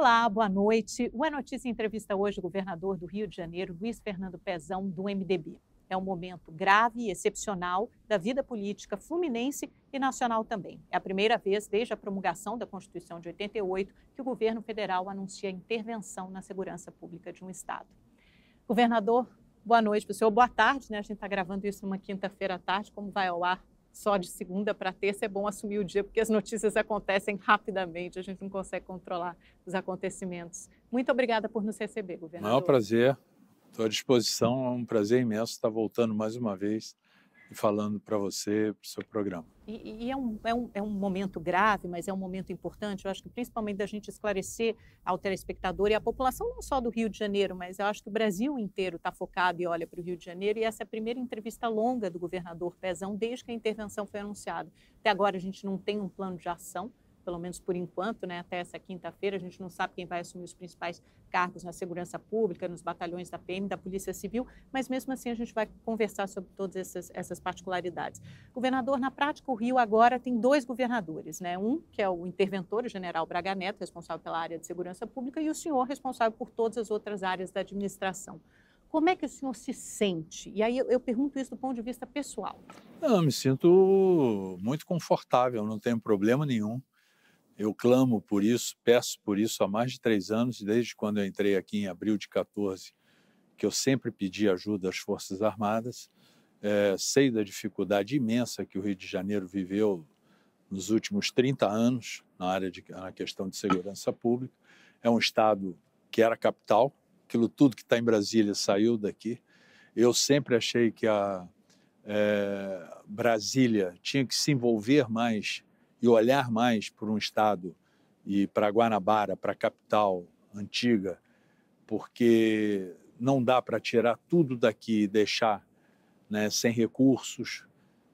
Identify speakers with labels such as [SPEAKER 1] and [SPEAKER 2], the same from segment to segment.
[SPEAKER 1] Olá, boa noite. O É Notícia entrevista hoje o governador do Rio de Janeiro, Luiz Fernando Pezão, do MDB. É um momento grave e excepcional da vida política fluminense e nacional também. É a primeira vez desde a promulgação da Constituição de 88 que o governo federal anuncia intervenção na segurança pública de um estado. Governador, boa noite para o senhor. Boa tarde, né? A gente está gravando isso numa quinta-feira à tarde, como vai ao ar só de segunda para terça, é bom assumir o dia, porque as notícias acontecem rapidamente, a gente não consegue controlar os acontecimentos. Muito obrigada por nos receber, governador.
[SPEAKER 2] Maior prazer, estou à disposição, é um prazer imenso estar voltando mais uma vez e falando para você, para o seu programa.
[SPEAKER 1] É um momento grave, mas é um momento importante, eu acho que principalmente da gente esclarecer ao telespectador e à população não só do Rio de Janeiro, mas eu acho que o Brasil inteiro está focado e olha para o Rio de Janeiro, e essa é a primeira entrevista longa do governador Pezão desde que a intervenção foi anunciada. Até agora a gente não tem um plano de ação, pelo menos por enquanto, né, até essa quinta-feira, a gente não sabe quem vai assumir os principais cargos na segurança pública, nos batalhões da PM, da Polícia Civil, mas mesmo assim a gente vai conversar sobre todas essas particularidades. Governador, na prática o Rio agora tem dois governadores, né? Um que é o interventor, o general Braga Neto, responsável pela área de segurança pública, e o senhor responsável por todas as outras áreas da administração. Como é que o senhor se sente? E aí eu pergunto isso do ponto de vista pessoal.
[SPEAKER 2] Eu me sinto muito confortável, não tenho problema nenhum. Eu clamo por isso, peço por isso há mais de 3 anos, desde quando eu entrei aqui em abril de 14, que eu sempre pedi ajuda às Forças Armadas. Sei da dificuldade imensa que o Rio de Janeiro viveu nos últimos 30 anos na questão de segurança pública. É um estado que era capital, aquilo tudo que está em Brasília saiu daqui. Eu sempre achei que a Brasília tinha que se envolver mais e olhar mais para um estado e para Guanabara, para a capital antiga, porque não dá para tirar tudo daqui e deixar, né, sem recursos,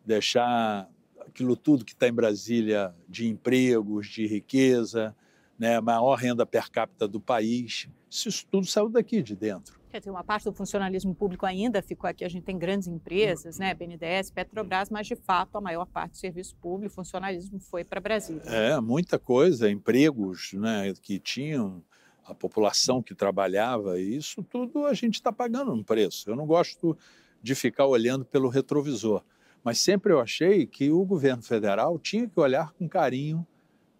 [SPEAKER 2] deixar aquilo tudo que está em Brasília de empregos, de riqueza, né, a maior renda per capita do país. Isso tudo saiu daqui de dentro.
[SPEAKER 1] Quer dizer, uma parte do funcionalismo público ainda ficou aqui, a gente tem grandes empresas, né, BNDES, Petrobras, mas de fato a maior parte do serviço público, funcionalismo foi para Brasília.
[SPEAKER 2] Muita coisa, empregos, né, que tinham, a população que trabalhava, e isso tudo a gente está pagando um preço. Eu não gosto de ficar olhando pelo retrovisor, mas sempre eu achei que o governo federal tinha que olhar com carinho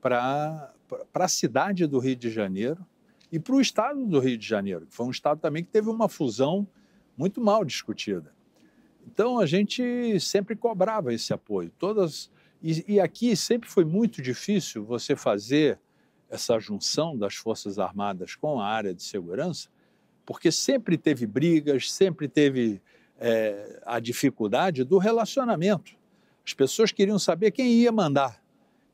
[SPEAKER 2] para a cidade do Rio de Janeiro, e para o estado do Rio de Janeiro, que foi um estado também que teve uma fusão muito mal discutida. Então, a gente sempre cobrava esse apoio. E aqui sempre foi muito difícil você fazer essa junção das Forças Armadas com a área de segurança, porque sempre teve brigas, sempre teve a dificuldade do relacionamento. As pessoas queriam saber quem ia mandar,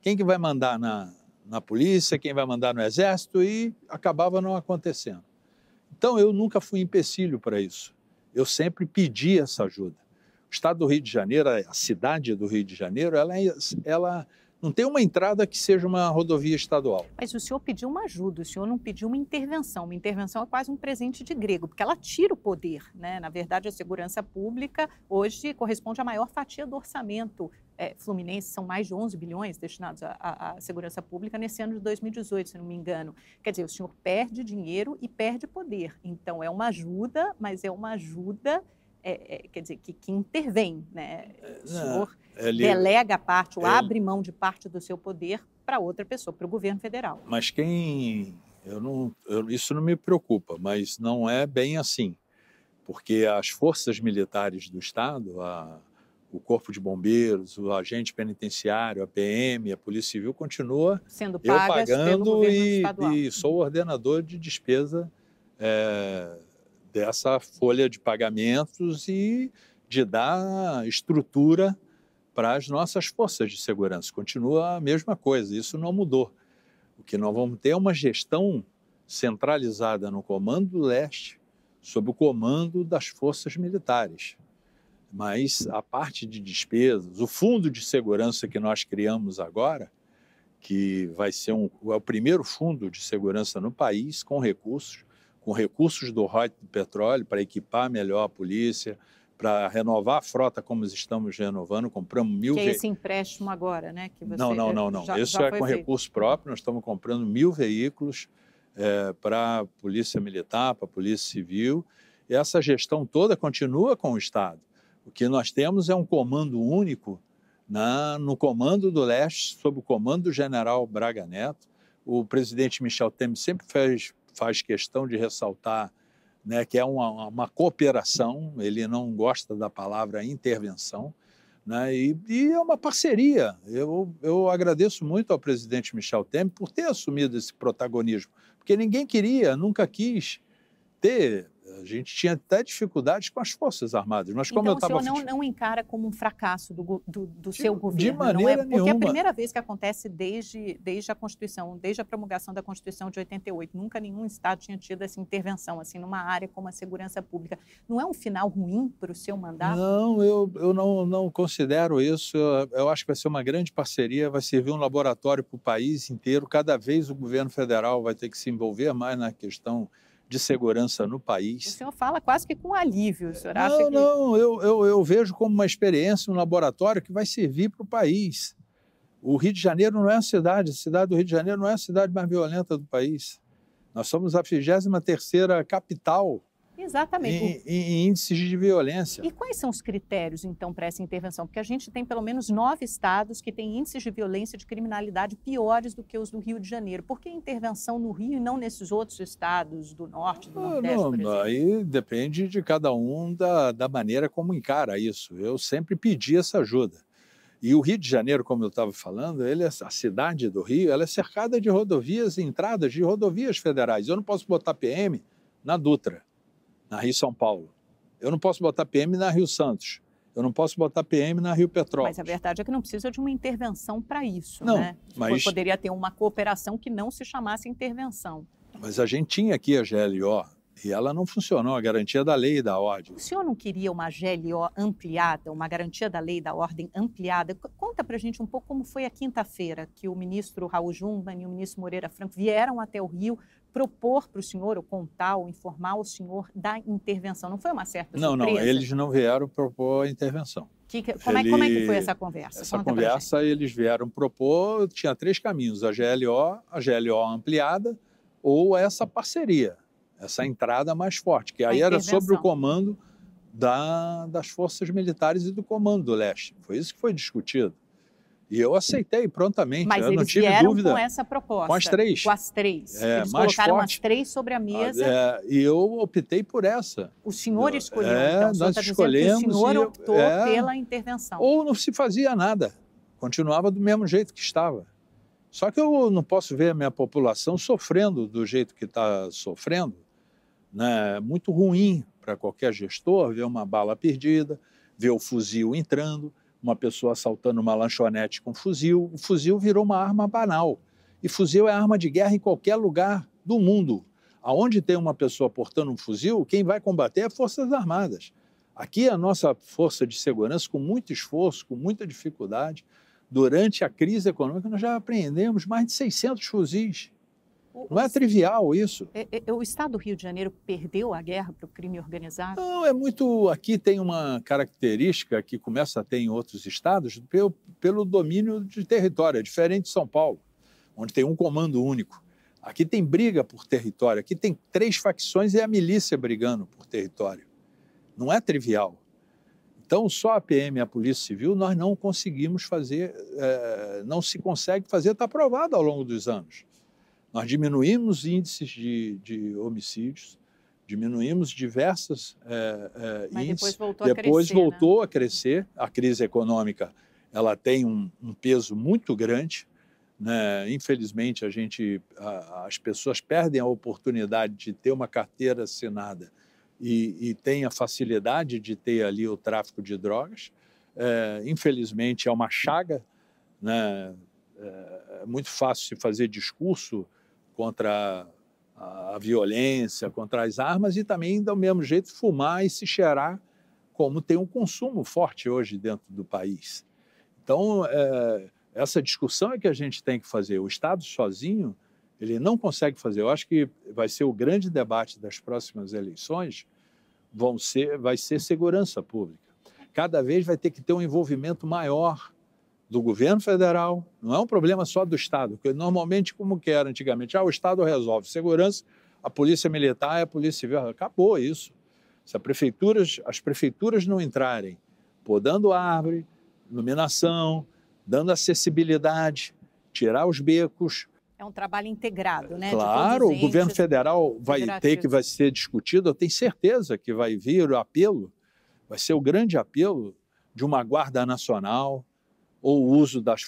[SPEAKER 2] quem que vai mandar na polícia, quem vai mandar no exército, e acabava não acontecendo. Então, eu nunca fui empecilho para isso. Eu sempre pedi essa ajuda. O estado do Rio de Janeiro, a cidade do Rio de Janeiro, ela não tem uma entrada que seja uma rodovia estadual.
[SPEAKER 1] Mas o senhor pediu uma ajuda, o senhor não pediu uma intervenção. Uma intervenção é quase um presente de grego, porque ela tira o poder, né? Na verdade, a segurança pública hoje corresponde à maior fatia do orçamento fluminense, são mais de 11 bilhões destinados à segurança pública nesse ano de 2018, se não me engano. Quer dizer, o senhor perde dinheiro e perde poder. Então, é uma ajuda, mas é uma ajuda, quer dizer, que intervem, né? O senhor delega parte, ou abre mão de parte do seu poder para outra pessoa, para o governo federal.
[SPEAKER 2] Mas isso não me preocupa, mas não é bem assim, porque as forças militares do estado, o Corpo de Bombeiros, o agente penitenciário, a PM, a Polícia Civil, continua
[SPEAKER 1] sendo
[SPEAKER 2] eu
[SPEAKER 1] pagas pelo
[SPEAKER 2] pagando
[SPEAKER 1] governo estadual.
[SPEAKER 2] e sou ordenador de despesa dessa folha de pagamentos e de dar estrutura para as nossas forças de segurança. Continua a mesma coisa, isso não mudou. O que nós vamos ter é uma gestão centralizada no Comando do Leste, sob o comando das forças militares. Mas a parte de despesas, o fundo de segurança que nós criamos agora, que vai ser é o primeiro fundo de segurança no país com recursos do royalties do petróleo para equipar melhor a polícia, para renovar a frota como estamos renovando, compramos 1000
[SPEAKER 1] veículos. Que é esse empréstimo agora, né? Que você
[SPEAKER 2] Não. Isso é com recurso próprio, nós estamos comprando 1000 veículos para a Polícia Militar, para a Polícia Civil. E essa gestão toda continua com o Estado. O que nós temos é um comando único no Comando do Leste, sob o comando do general Braga Neto. O presidente Michel Temer sempre faz questão de ressaltar, né, que é uma cooperação, ele não gosta da palavra intervenção, né, e é uma parceria. Eu agradeço muito ao presidente Michel Temer por ter assumido esse protagonismo, porque ninguém queria, nunca quis ter. A gente tinha até dificuldades com as Forças Armadas, mas como
[SPEAKER 1] então,
[SPEAKER 2] eu estava...
[SPEAKER 1] o senhor não encara como um fracasso do seu governo,
[SPEAKER 2] de maneira
[SPEAKER 1] não é? Porque
[SPEAKER 2] nenhuma.
[SPEAKER 1] é a primeira vez que acontece desde a Constituição, desde a promulgação da Constituição de 88. Nunca nenhum Estado tinha tido essa intervenção, assim, numa área como a segurança pública. Não é um final ruim para o seu mandato?
[SPEAKER 2] Não, eu não considero isso. Eu acho que vai ser uma grande parceria, vai servir um laboratório para o país inteiro. Cada vez o governo federal vai ter que se envolver mais na questão de segurança no país.
[SPEAKER 1] O senhor fala quase que com alívio, o senhor acha que...
[SPEAKER 2] Não, eu vejo como uma experiência, um laboratório que vai servir para o país. O Rio de Janeiro não é a cidade do Rio de Janeiro não é a cidade mais violenta do país. Nós somos a 23ª capital.
[SPEAKER 1] Exatamente.
[SPEAKER 2] Em índices de violência.
[SPEAKER 1] E quais são os critérios, então, para essa intervenção? Porque a gente tem pelo menos 9 estados que têm índices de violência e de criminalidade piores do que os do Rio de Janeiro. Por que intervenção no Rio e não nesses outros estados do Norte, do Nordeste, por exemplo?
[SPEAKER 2] Aí depende de cada um da maneira como encara isso. Eu sempre pedi essa ajuda. E o Rio de Janeiro, como eu estava falando, a cidade do Rio, ela é cercada de rodovias, entradas de rodovias federais. Eu não posso botar PM na Dutra, na Rio-São Paulo. Eu não posso botar PM na Rio-Santos. Eu não posso botar PM na Rio-Petrópolis.
[SPEAKER 1] Mas a verdade é que não precisa de uma intervenção para isso,
[SPEAKER 2] não,
[SPEAKER 1] né?
[SPEAKER 2] Mas
[SPEAKER 1] poderia ter uma cooperação que não se chamasse intervenção.
[SPEAKER 2] Mas a gente tinha aqui a GLO e ela não funcionou, a garantia da lei e da ordem.
[SPEAKER 1] O senhor não queria uma GLO ampliada, uma garantia da lei e da ordem ampliada? Conta para a gente um pouco como foi a quinta-feira que o ministro Raul Jungmann e o ministro Moreira Franco vieram até o Rio propor para o senhor, ou contar, ou informar o senhor da intervenção. Não foi uma certa surpresa?
[SPEAKER 2] Não, eles não vieram propor a intervenção.
[SPEAKER 1] Como é que foi essa conversa?
[SPEAKER 2] Essa conversa eles vieram propor, tinha 3 caminhos, a GLO ampliada ou essa parceria, essa entrada mais forte, que aí era sobre o comando das forças militares e do Comando do Leste. Foi isso que foi discutido. E eu aceitei prontamente.
[SPEAKER 1] Mas
[SPEAKER 2] eu
[SPEAKER 1] eles
[SPEAKER 2] não tive
[SPEAKER 1] vieram
[SPEAKER 2] dúvida.
[SPEAKER 1] com essa proposta?
[SPEAKER 2] Com as 3.
[SPEAKER 1] Com as 3. Eles
[SPEAKER 2] mais
[SPEAKER 1] colocaram
[SPEAKER 2] forte.
[SPEAKER 1] as 3 sobre a mesa.
[SPEAKER 2] E eu optei por essa.
[SPEAKER 1] O senhor escolheu, então. O senhor está dizendo que o senhor optou pela intervenção.
[SPEAKER 2] Ou não se fazia nada. Continuava do mesmo jeito que estava. Só que eu não posso ver a minha população sofrendo do jeito que está sofrendo. Né? Muito ruim para qualquer gestor ver uma bala perdida, ver o fuzil entrando, uma pessoa assaltando uma lanchonete com fuzil. O fuzil virou uma arma banal. E fuzil é arma de guerra em qualquer lugar do mundo. Aonde tem uma pessoa portando um fuzil, quem vai combater é Forças Armadas. Aqui a nossa força de segurança, com muito esforço, com muita dificuldade, durante a crise econômica, nós já apreendemos mais de 600 fuzis. Não é trivial isso.
[SPEAKER 1] O Estado do Rio de Janeiro perdeu a guerra para o crime organizado?
[SPEAKER 2] Não, é muito... Aqui tem uma característica que começa a ter em outros estados pelo domínio de território, é diferente de São Paulo, onde tem um comando único. Aqui tem briga por território, aqui tem 3 facções e a milícia brigando por território. Não é trivial. Então, só a PM e a Polícia Civil nós não conseguimos fazer, não se consegue fazer, está provado ao longo dos anos. Nós diminuímos índices de homicídios, diminuímos diversos
[SPEAKER 1] Mas
[SPEAKER 2] índices.
[SPEAKER 1] Depois voltou
[SPEAKER 2] a crescer. A crise econômica ela tem um peso muito grande. Né? Infelizmente, as pessoas perdem a oportunidade de ter uma carteira assinada e tem a facilidade de ter ali o tráfico de drogas. Infelizmente, é uma chaga. Né? É muito fácil se fazer discurso contra a violência, contra as armas e também, do mesmo jeito, fumar e se cheirar, como tem um consumo forte hoje dentro do país. Então, essa discussão é que a gente tem que fazer. O Estado sozinho, ele não consegue fazer. Eu acho que vai ser o grande debate das próximas eleições, vai ser segurança pública. Cada vez vai ter que ter um envolvimento maior do governo federal, não é um problema só do Estado, porque normalmente, como que era antigamente, o Estado resolve segurança, a polícia militar e a polícia civil, acabou isso. Se as prefeituras não entrarem podando árvore, iluminação, dando acessibilidade, tirar os becos.
[SPEAKER 1] É um trabalho integrado, né?
[SPEAKER 2] Claro, o governo federal vai ser discutido, eu tenho certeza que vai vir o apelo, vai ser o grande apelo de uma Guarda Nacional, ou o uso das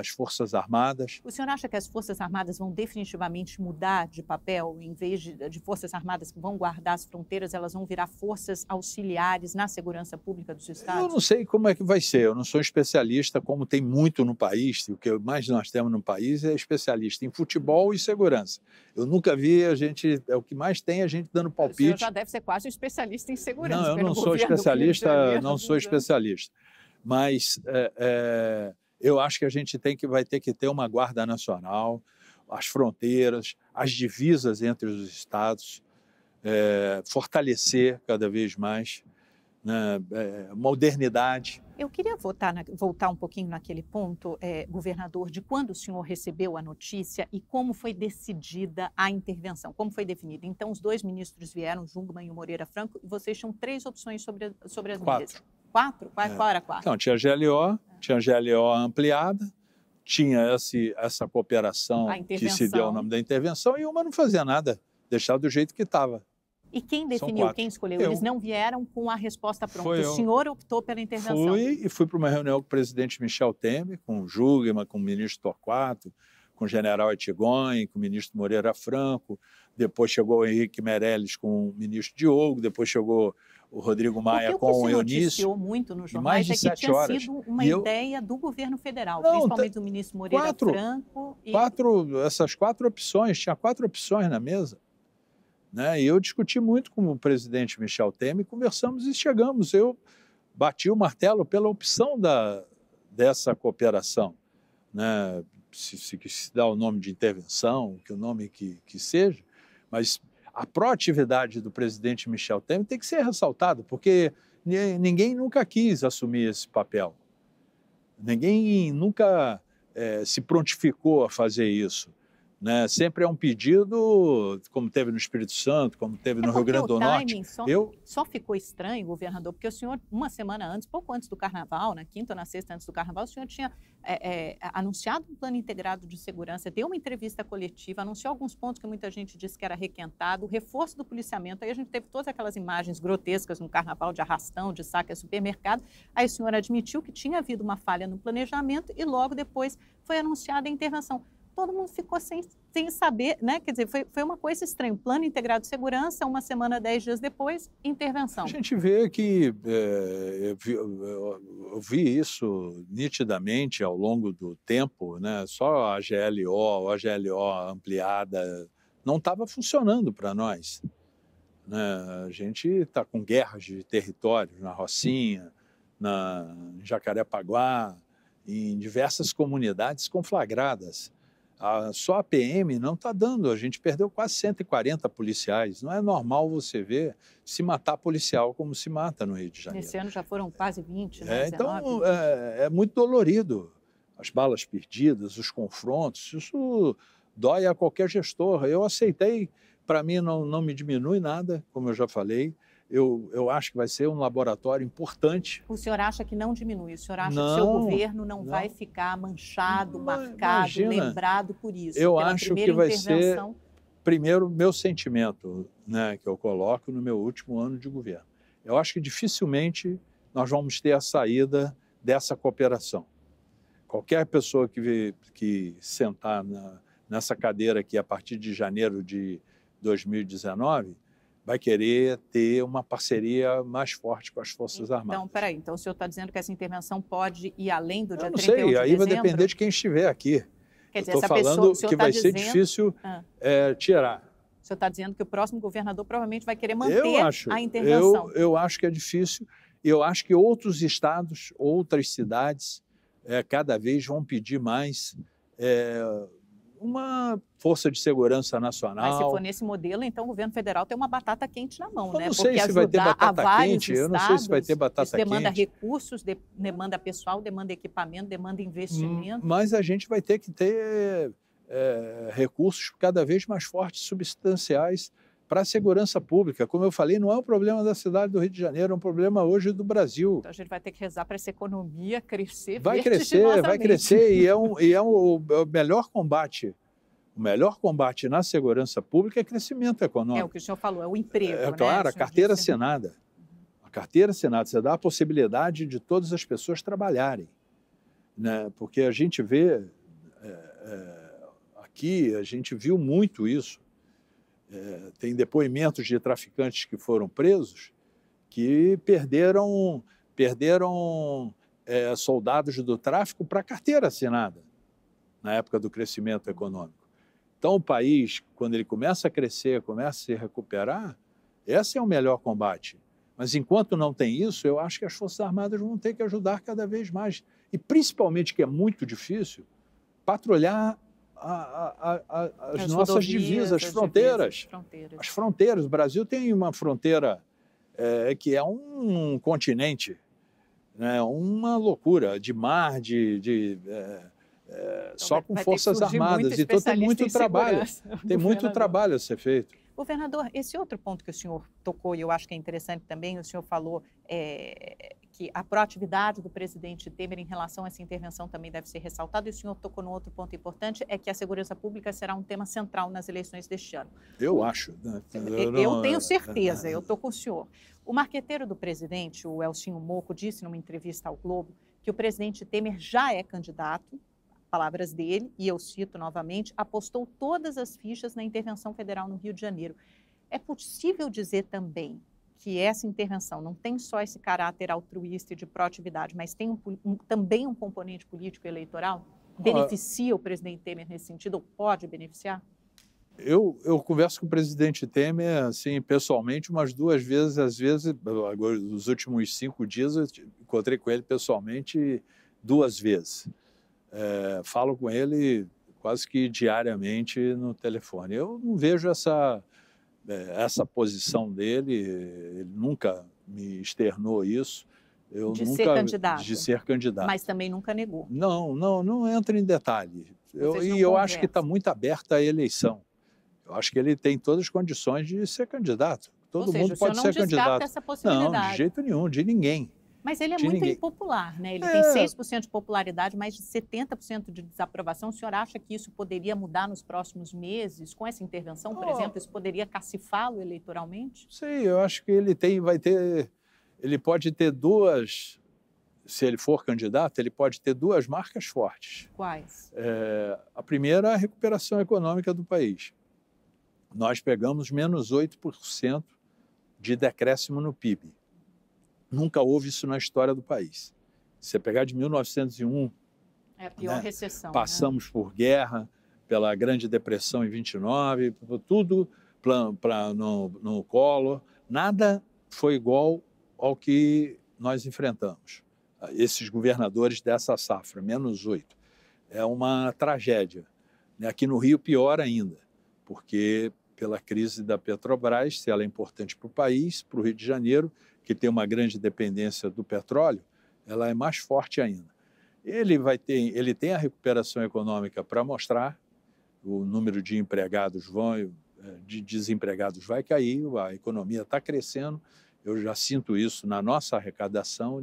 [SPEAKER 2] Forças Armadas.
[SPEAKER 1] O senhor acha que as Forças Armadas vão definitivamente mudar de papel? Em vez de Forças Armadas que vão guardar as fronteiras, elas vão virar forças auxiliares na segurança pública dos estados?
[SPEAKER 2] Eu não sei como é que vai ser, eu não sou especialista, como tem muito no país, o que mais nós temos no país é especialista em futebol e segurança. Eu nunca vi o que mais tem a gente dando palpite. O senhor
[SPEAKER 1] já deve ser quase um especialista em segurança.
[SPEAKER 2] Não, eu não sou especialista, não sou especialista. Mas eu acho que a gente vai ter que ter uma Guarda Nacional, as fronteiras, as divisas entre os estados, fortalecer cada vez mais, né, modernidade.
[SPEAKER 1] Eu queria voltar um pouquinho naquele ponto, governador, de quando o senhor recebeu a notícia e como foi decidida a intervenção, como foi definida. Então, os dois ministros vieram, Jungmann e o Moreira Franco, e vocês tinham 3 opções sobre as mesas. 4? Qual era a quarta?
[SPEAKER 2] Então, tinha a GLO ampliada, tinha essa cooperação que se deu o nome da intervenção, e uma não fazia nada, deixar do jeito que estava.
[SPEAKER 1] E quem definiu, quem escolheu? Eles não vieram com a resposta pronta. O senhor optou pela intervenção.
[SPEAKER 2] Fui para uma reunião com o presidente Michel Temer, com o Jungmann, com o ministro Torquato, com o general Ettigoni, com o ministro Moreira Franco, depois chegou o Henrique Meirelles com o ministro Diogo, depois chegou o Rodrigo Maia com o Eunício.
[SPEAKER 1] O que se noticiou muito nos jornais é que tinha sido uma ideia do governo federal, principalmente do ministro Moreira Franco.
[SPEAKER 2] Essas 4 opções, tinha 4 opções na mesa. Né? E eu discuti muito com o presidente Michel Temer, conversamos e chegamos. Eu bati o martelo pela opção dessa cooperação. Né? Se dá o nome de intervenção, que o nome que seja, mas a proatividade do presidente Michel Temer tem que ser ressaltada, porque ninguém nunca quis assumir esse papel. Ninguém nunca se prontificou a fazer isso. Né? Sempre é um pedido, como teve no Espírito Santo, como teve no Rio Grande do Norte.
[SPEAKER 1] Só ficou estranho, governador, porque o senhor, uma semana antes, pouco antes do Carnaval, na quinta ou na sexta antes do Carnaval, o senhor tinha anunciado um plano integrado de segurança, deu uma entrevista coletiva, anunciou alguns pontos que muita gente disse que era requentado, o reforço do policiamento. Aí a gente teve todas aquelas imagens grotescas no Carnaval de arrastão, de saque a supermercado. Aí o senhor admitiu que tinha havido uma falha no planejamento e logo depois foi anunciada a intervenção. Todo mundo ficou sem saber, né? Quer dizer, foi uma coisa estranha. Plano integrado de segurança, uma semana, 10 dias depois, intervenção.
[SPEAKER 2] A gente vê que eu vi isso nitidamente ao longo do tempo, né? Só a GLO ampliada não estava funcionando para nós. Né? A gente está com guerras de territórios na Rocinha, em Jacarepaguá, em diversas comunidades conflagradas. Só a PM não está dando, a gente perdeu quase 140 policiais. Não é normal você ver se matar policial como se mata no Rio de Janeiro.
[SPEAKER 1] Nesse ano já foram quase 20, né?
[SPEAKER 2] Então, é muito dolorido. As balas perdidas, os confrontos, isso dói a qualquer gestor. Eu aceitei, para mim não me diminui nada, como eu já falei. Eu acho que vai ser um laboratório importante.
[SPEAKER 1] O senhor acha que não diminui? O senhor acha que o seu governo não vai ficar manchado, marcado, lembrado por isso?
[SPEAKER 2] Eu acho que vai ser, primeiro, meu sentimento, né, que eu coloco no meu último ano de governo. Eu acho que dificilmente nós vamos ter a saída dessa cooperação. Qualquer pessoa que sentar nessa cadeira aqui a partir de janeiro de 2019... vai querer ter uma parceria mais forte com as Forças Armadas.
[SPEAKER 1] Então, peraí, então o senhor está dizendo que essa intervenção pode ir além do dia 31 de
[SPEAKER 2] dezembro?
[SPEAKER 1] dezembro?
[SPEAKER 2] Não sei, aí vai depender de quem estiver aqui.
[SPEAKER 1] Quer dizer,
[SPEAKER 2] estou falando que vai ser difícil tirar.
[SPEAKER 1] O senhor está dizendo que o próximo governador provavelmente vai querer manter a intervenção.
[SPEAKER 2] Eu acho que é difícil. Eu acho que outros estados, outras cidades, cada vez vão pedir mais uma força de segurança
[SPEAKER 1] Mas se
[SPEAKER 2] nacional.
[SPEAKER 1] for nesse modelo, então o governo federal tem uma batata quente na mão,
[SPEAKER 2] Eu
[SPEAKER 1] né?
[SPEAKER 2] não sei
[SPEAKER 1] Porque
[SPEAKER 2] se vai ter
[SPEAKER 1] ajudar a
[SPEAKER 2] batata
[SPEAKER 1] vários
[SPEAKER 2] quente, eu não sei se vai ter
[SPEAKER 1] estados,
[SPEAKER 2] batata
[SPEAKER 1] isso demanda
[SPEAKER 2] quente.
[SPEAKER 1] recursos, demanda pessoal, demanda equipamento, demanda investimento.
[SPEAKER 2] Mas a gente vai ter que ter recursos cada vez mais fortes, substanciais, para a segurança pública. Como eu falei, não é um problema da cidade do Rio de Janeiro, é um problema hoje do Brasil.
[SPEAKER 1] Então a gente vai ter que rezar para essa economia crescer
[SPEAKER 2] Vai
[SPEAKER 1] vertiginosamente.
[SPEAKER 2] crescer, e é o melhor combate. O melhor combate na segurança pública é crescimento econômico.
[SPEAKER 1] É o que o senhor falou, é o emprego.
[SPEAKER 2] É claro,
[SPEAKER 1] né?
[SPEAKER 2] a carteira assinada. A carteira assinada, você dá a possibilidade de todas as pessoas trabalharem. Né? Porque a gente vê, aqui, a gente viu muito isso. Tem depoimentos de traficantes que foram presos que perderam soldados do tráfico para carteira assinada, na época do crescimento econômico. Então, o país, quando ele começa a crescer, começa a se recuperar, esse é o melhor combate. Mas, enquanto não tem isso, eu acho que as Forças Armadas vão ter que ajudar cada vez mais. E, principalmente, que é muito difícil, patrulhar as nossas divisas, as fronteiras. As fronteiras. O Brasil tem uma fronteira que é um continente, né? Uma loucura de mar, só com Forças Armadas. Então tem muito trabalho. Tem muito trabalho a ser feito.
[SPEAKER 1] Governador, esse outro ponto que o senhor tocou, e eu acho que é interessante também, o senhor falou que a proatividade do presidente Temer em relação a essa intervenção também deve ser ressaltada, e o senhor tocou no outro ponto importante, é que a segurança pública será um tema central nas eleições deste ano.
[SPEAKER 2] Eu acho. Né?
[SPEAKER 1] Eu tenho certeza, eu estou com o senhor. O marqueteiro do presidente, o Elcinho Mocco, disse numa entrevista ao Globo que o presidente Temer já é candidato, palavras dele, e eu cito novamente, apostou todas as fichas na intervenção federal no Rio de Janeiro. É possível dizer também que essa intervenção não tem só esse caráter altruísta e de proatividade, mas tem também um componente político e eleitoral? Beneficia o presidente Temer nesse sentido, ou pode beneficiar?
[SPEAKER 2] Eu converso com o presidente Temer, assim, pessoalmente, umas 2 vezes, às vezes, agora, nos últimos 5 dias, eu encontrei com ele pessoalmente 2 vezes. Falo com ele quase que diariamente no telefone. Eu não vejo essa posição dele, ele nunca me externou isso. De ser candidato.
[SPEAKER 1] Mas também nunca negou.
[SPEAKER 2] Não entra em detalhe. Eu acho que está muito aberta a eleição. Eu acho que ele tem todas as condições de ser candidato. Todo mundo pode ser candidato.
[SPEAKER 1] Essa possibilidade.
[SPEAKER 2] Não, de jeito nenhum, de ninguém.
[SPEAKER 1] Mas ele é muito impopular, né? Ele tem 6% de popularidade, mais de 70% de desaprovação. O senhor acha que isso poderia mudar nos próximos meses? Com essa intervenção, por exemplo, isso poderia cacifá-lo eleitoralmente?
[SPEAKER 2] Sim, eu acho que ele pode ter 2, se ele for candidato, ele pode ter 2 marcas fortes.
[SPEAKER 1] Quais?
[SPEAKER 2] A primeira é a recuperação econômica do país. Nós pegamos menos 8% de decréscimo no PIB. Nunca houve isso na história do país. Se você pegar de 1901...
[SPEAKER 1] É a pior recessão.
[SPEAKER 2] Passamos por guerra, pela Grande Depressão em 29, tudo no colo. Nada foi igual ao que nós enfrentamos. Esses governadores dessa safra, menos 8. É uma tragédia. Aqui no Rio, pior ainda, porque pela crise da Petrobras, se ela é importante para o país, para o Rio de Janeiro, que tem uma grande dependência do petróleo, ela é mais forte ainda. Ele tem a recuperação econômica para mostrar, o número de desempregados vai cair, a economia está crescendo, eu já sinto isso na nossa arrecadação,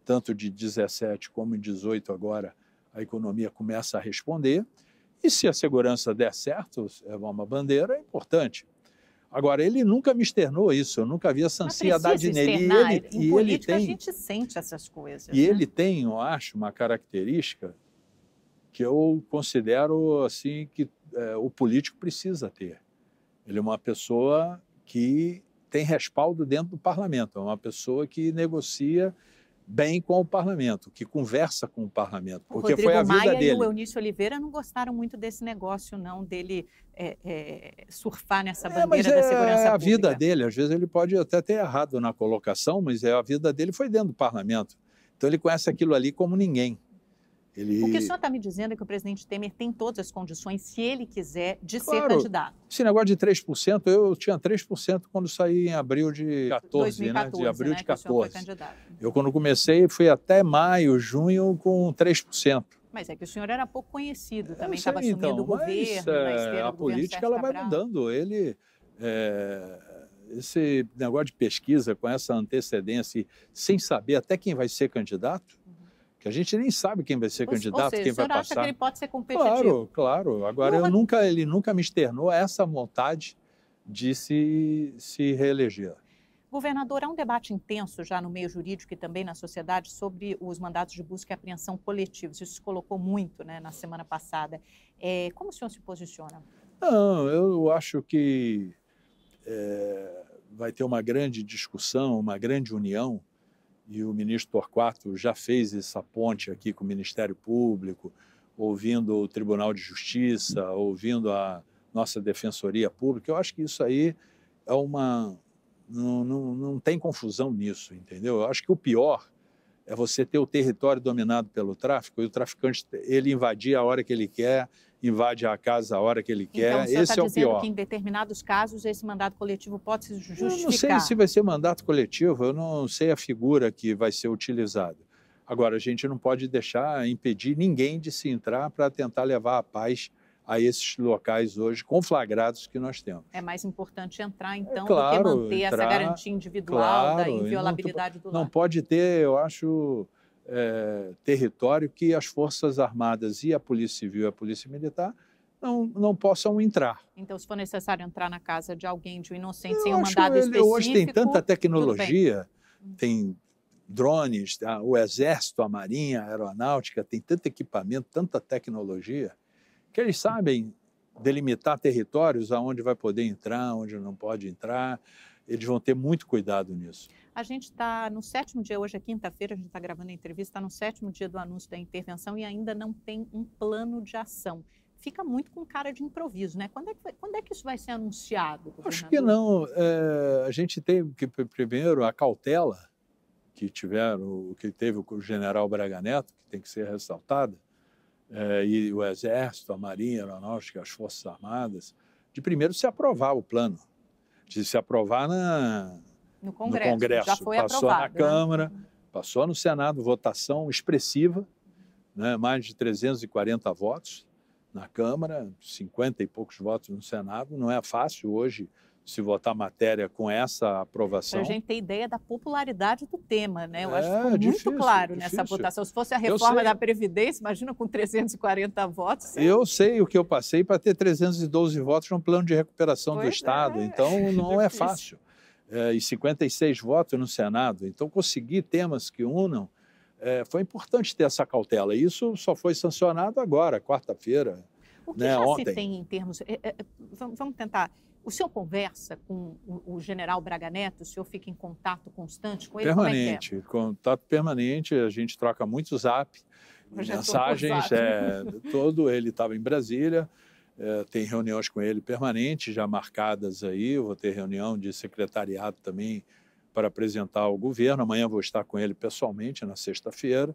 [SPEAKER 2] tanto de 17 como em 18 agora, a economia começa a responder, e se a segurança der certo, é uma bandeira, é importante. Agora, ele nunca me externou isso, eu nunca vi essa ansiedade nele.
[SPEAKER 1] Em política, a gente sente essas coisas.
[SPEAKER 2] E ele tem, eu acho, uma característica que eu considero assim, que o político precisa ter. Ele é uma pessoa que tem respaldo dentro do parlamento, é uma pessoa que negocia bem com o parlamento, que conversa com o parlamento, porque
[SPEAKER 1] Rodrigo
[SPEAKER 2] foi a vida
[SPEAKER 1] Maia
[SPEAKER 2] dele.
[SPEAKER 1] E o Eunício Oliveira não gostaram muito desse negócio, não, dele surfar nessa bandeira da segurança pública.
[SPEAKER 2] É a vida dele, às vezes ele pode até ter errado na colocação, mas a vida dele foi dentro do parlamento. Então ele conhece aquilo ali como ninguém.
[SPEAKER 1] O que o senhor está me dizendo é que o presidente Temer tem todas as condições, se ele quiser, de ser
[SPEAKER 2] Claro.
[SPEAKER 1] candidato.
[SPEAKER 2] Esse negócio de 3%, eu tinha 3% quando saí em abril de 14,
[SPEAKER 1] 2014,
[SPEAKER 2] né? De abril de
[SPEAKER 1] que o senhor foi
[SPEAKER 2] 14.
[SPEAKER 1] candidato.
[SPEAKER 2] Eu, quando comecei, fui até maio, junho, com 3%.
[SPEAKER 1] Mas é que o senhor era pouco conhecido, também
[SPEAKER 2] Eu sei,
[SPEAKER 1] estava assumindo
[SPEAKER 2] então,
[SPEAKER 1] o governo,
[SPEAKER 2] mas
[SPEAKER 1] na esteira
[SPEAKER 2] a
[SPEAKER 1] do governo
[SPEAKER 2] política
[SPEAKER 1] Sérgio
[SPEAKER 2] ela vai
[SPEAKER 1] Cabral.
[SPEAKER 2] mudando. Esse negócio de pesquisa com essa antecedência, e sem saber até quem vai ser candidato, que a gente nem sabe quem vai ser candidato,
[SPEAKER 1] Ou seja,
[SPEAKER 2] quem vai
[SPEAKER 1] o senhor acha
[SPEAKER 2] passar.
[SPEAKER 1] que ele pode ser competitivo?
[SPEAKER 2] Claro. Agora, ele nunca me externou essa vontade de se reeleger.
[SPEAKER 1] Governador, há um debate intenso já no meio jurídico e também na sociedade sobre os mandados de busca e apreensão coletivos. Isso se colocou muito, né, na semana passada. Como o senhor se posiciona?
[SPEAKER 2] Não, eu acho que vai ter uma grande discussão, uma grande união, e o ministro Torquato já fez essa ponte aqui com o Ministério Público, ouvindo o Tribunal de Justiça, ouvindo a nossa Defensoria Pública. Eu acho que isso aí é não tem confusão nisso, entendeu? Eu acho que o pior é você ter o território dominado pelo tráfico e o traficante, ele invadir a hora que ele quer, invade a casa a hora que ele quer.
[SPEAKER 1] Então, o senhor
[SPEAKER 2] Esse é o
[SPEAKER 1] dizendo
[SPEAKER 2] pior.
[SPEAKER 1] Que em determinados casos esse mandato coletivo pode se justificar?
[SPEAKER 2] Eu não sei se vai ser mandato coletivo, eu não sei a figura que vai ser utilizada. Agora, a gente não pode impedir ninguém de se entrar para tentar levar a paz a esses locais hoje conflagrados que nós temos.
[SPEAKER 1] É mais importante entrar, então,
[SPEAKER 2] Claro,
[SPEAKER 1] do que manter essa garantia individual da inviolabilidade do lar.
[SPEAKER 2] Não pode ter, eu acho, território que as Forças Armadas e a Polícia Civil e a Polícia Militar não possam entrar.
[SPEAKER 1] Então, se for necessário entrar na casa de alguém, de um inocente, sem um mandado específico...
[SPEAKER 2] Hoje tem tanta tecnologia, tem drones, o Exército, a Marinha, a Aeronáutica, tem tanto equipamento, tanta tecnologia, que eles sabem delimitar territórios aonde vai poder entrar, onde não pode entrar. Eles vão ter muito cuidado nisso.
[SPEAKER 1] A gente está no 7º dia, hoje é quinta-feira, a gente está gravando a entrevista, está no 7º dia do anúncio da intervenção e ainda não tem um plano de ação. Fica muito com cara de improviso, né? Quando é que isso vai ser anunciado, governador?
[SPEAKER 2] Acho que não. A gente tem que, primeiro, a cautela que teve o general Braga Neto, que tem que ser ressaltada, e o Exército, a Marinha, a Aeronáutica, as Forças Armadas, de primeiro se aprovar o plano, de se aprovar no Congresso.
[SPEAKER 1] Já foi
[SPEAKER 2] passou
[SPEAKER 1] aprovado,
[SPEAKER 2] na Câmara, passou no Senado, votação expressiva, né, mais de 340 votos na Câmara, 50 e poucos votos no Senado. Não é fácil hoje se votar matéria com essa aprovação.
[SPEAKER 1] Para a gente ter ideia da popularidade do tema, né? Eu acho que ficou
[SPEAKER 2] difícil,
[SPEAKER 1] muito claro nessa votação. Se fosse a reforma da Previdência, imagina com 340 votos.
[SPEAKER 2] Eu sei o que eu passei para ter 312 votos no plano de recuperação do Estado, então não é fácil. E 56 votos no Senado. Então, conseguir temas que unam, foi importante ter essa cautela. Isso só foi sancionado agora, quarta-feira,
[SPEAKER 1] o que já
[SPEAKER 2] ontem.
[SPEAKER 1] Se tem em termos... Vamos tentar... O senhor conversa com o general Braga Neto? O senhor fica em contato constante com ele?
[SPEAKER 2] Permanente, contato permanente. A gente troca muito zap, mensagens. Ele estava em Brasília, tem reuniões com ele permanentes, já marcadas aí. Eu vou ter reunião de secretariado também para apresentar ao governo. Amanhã vou estar com ele pessoalmente, na sexta-feira.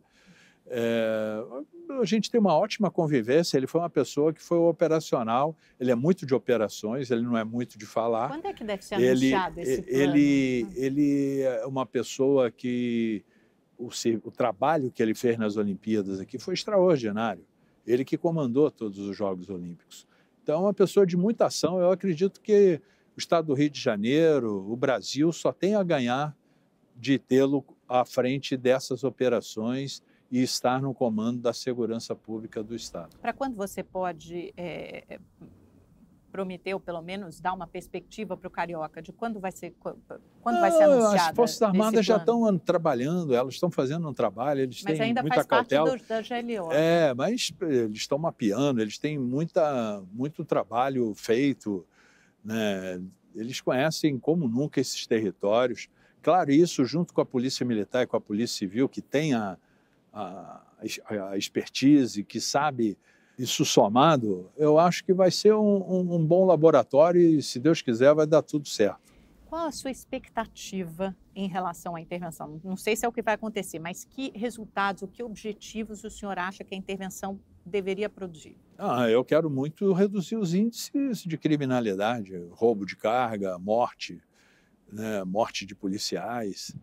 [SPEAKER 2] A gente tem uma ótima convivência. Ele foi uma pessoa que foi operacional, ele é muito de operações, ele não é muito de falar.
[SPEAKER 1] Quando é que deve ser anunciado esse plano?
[SPEAKER 2] Ele é uma pessoa que o trabalho que ele fez nas Olimpíadas aqui foi extraordinário. Ele que comandou todos os Jogos Olímpicos. Então, é uma pessoa de muita ação. Eu acredito que o Estado do Rio de Janeiro, o Brasil, só tem a ganhar de tê-lo à frente dessas operações e estar no comando da segurança pública do Estado.
[SPEAKER 1] Para quando você pode prometer, ou pelo menos dar uma perspectiva para o Carioca, de quando vai ser anunciado?
[SPEAKER 2] As Forças Armadas já estão trabalhando, elas estão fazendo um trabalho, eles têm
[SPEAKER 1] ainda
[SPEAKER 2] muita
[SPEAKER 1] faz
[SPEAKER 2] cautela.
[SPEAKER 1] Parte da GLO.
[SPEAKER 2] Mas eles estão mapeando, eles têm muito trabalho feito, né? Eles conhecem como nunca esses territórios. Claro, isso junto com a Polícia Militar e com a Polícia Civil, que tem a expertise, que sabe, isso somado, eu acho que vai ser um bom laboratório e, se Deus quiser, vai dar tudo certo.
[SPEAKER 1] Qual a sua expectativa em relação à intervenção? Não sei se é o que vai acontecer, mas que resultados, ou que objetivos o senhor acha que a intervenção deveria produzir?
[SPEAKER 2] Eu quero muito reduzir os índices de criminalidade, roubo de carga, morte, né, morte de policiais,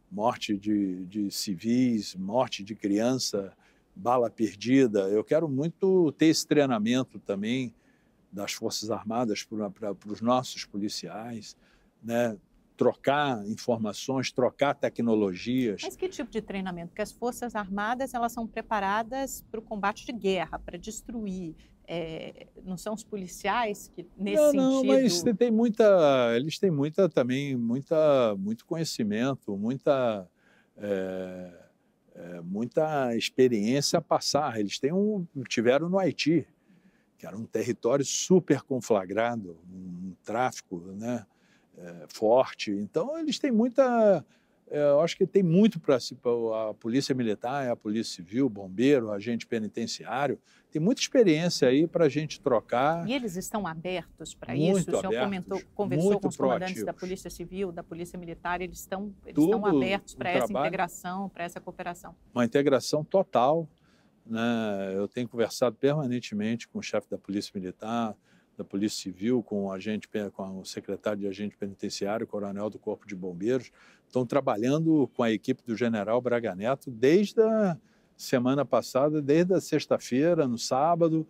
[SPEAKER 2] morte de civis, morte de criança, bala perdida. Eu quero muito ter esse treinamento também das Forças Armadas para os nossos policiais, né? Trocar informações, trocar tecnologias.
[SPEAKER 1] Mas que tipo de treinamento? Porque as Forças Armadas, elas são preparadas para o combate de guerra, para destruir. Não são os policiais que, nesse sentido...
[SPEAKER 2] Não, mas eles têm muito conhecimento, muita experiência a passar. Eles tiveram no Haiti, que era um território super conflagrado, um tráfico, né, forte. Então, eles têm eu acho que tem muito para a Polícia Militar, a Polícia Civil, Bombeiro, agente penitenciário. Tem muita experiência aí para a gente trocar.
[SPEAKER 1] E eles estão abertos para isso? O senhor conversou com os comandantes da Polícia Civil, da Polícia Militar, eles estão abertos para essa integração, para essa cooperação?
[SPEAKER 2] Uma integração total, né? Eu tenho conversado permanentemente com o chefe da Polícia Militar, da Polícia Civil, com o secretário de Agente Penitenciário, coronel do Corpo de Bombeiros. Estão trabalhando com a equipe do general Braga Neto desde a semana passada, desde a sexta-feira, no sábado,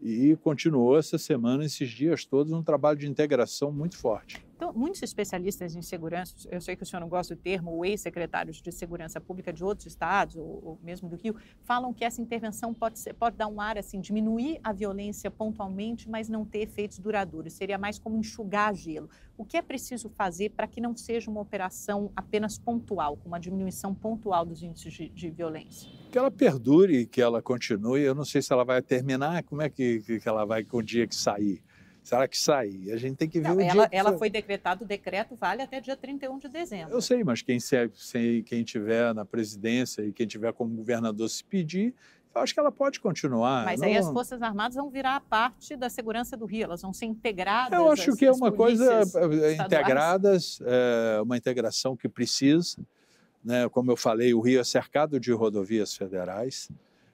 [SPEAKER 2] e continuou essa semana, esses dias todos, um trabalho de integração muito forte.
[SPEAKER 1] Então, muitos especialistas em segurança, eu sei que o senhor não gosta do termo, ou ex-secretários de segurança pública de outros estados, ou mesmo do Rio, falam que essa intervenção pode dar um ar, assim, diminuir a violência pontualmente, mas não ter efeitos duradouros. Seria mais como enxugar gelo. O que é preciso fazer para que não seja uma operação apenas pontual, com uma diminuição pontual dos índices de violência?
[SPEAKER 2] Que ela perdure, que ela continue. Eu não sei se ela vai terminar, como é que ela vai com o dia que sair. Será que sai? A gente tem que ver o dia.
[SPEAKER 1] Ela foi decretada, o decreto vale até dia 31 de dezembro.
[SPEAKER 2] Eu sei, mas quem tiver na presidência e quem tiver como governador se pedir, eu acho que ela pode continuar.
[SPEAKER 1] Mas aí as Forças Armadas vão virar parte da segurança do Rio, elas vão ser integradas.
[SPEAKER 2] Eu acho que é uma coisa integradas, uma integração que precisa, né? Como eu falei, o Rio é cercado de rodovias federais.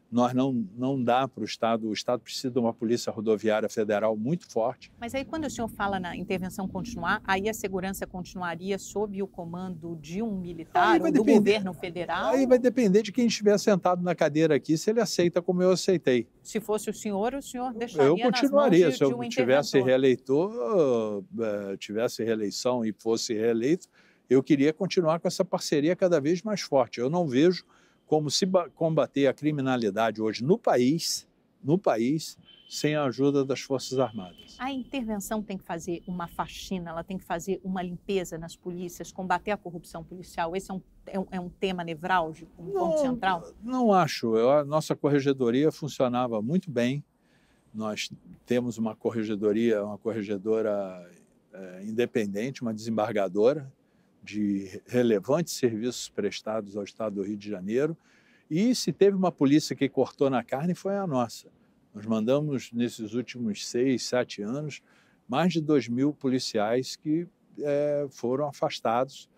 [SPEAKER 2] Nós não dá para o Estado precisa de uma polícia rodoviária federal muito forte.
[SPEAKER 1] Mas aí quando o senhor fala na intervenção continuar, aí a segurança continuaria sob o comando de um militar ou do governo federal?
[SPEAKER 2] Aí vai depender de quem estiver sentado na cadeira aqui, se ele aceita como eu aceitei.
[SPEAKER 1] Se fosse o senhor deixaria
[SPEAKER 2] eu continuaria,
[SPEAKER 1] nas mãos de um
[SPEAKER 2] tivesse reeleição e fosse reeleito, eu queria continuar com essa parceria cada vez mais forte. Eu não vejo como se combater a criminalidade hoje no país, sem a ajuda das Forças Armadas.
[SPEAKER 1] A intervenção tem que fazer uma faxina, ela tem que fazer uma limpeza nas polícias, combater a corrupção policial. Esse é um tema nevrálgico, um ponto central?
[SPEAKER 2] Não acho. A nossa corregedoria funcionava muito bem. Nós temos uma corregedora independente, uma desembargadora, de relevantes serviços prestados ao Estado do Rio de Janeiro. E se teve uma polícia que cortou na carne, foi a nossa. Nós mandamos, nesses últimos 6, 7 anos, mais de 2.000 policiais que foram afastados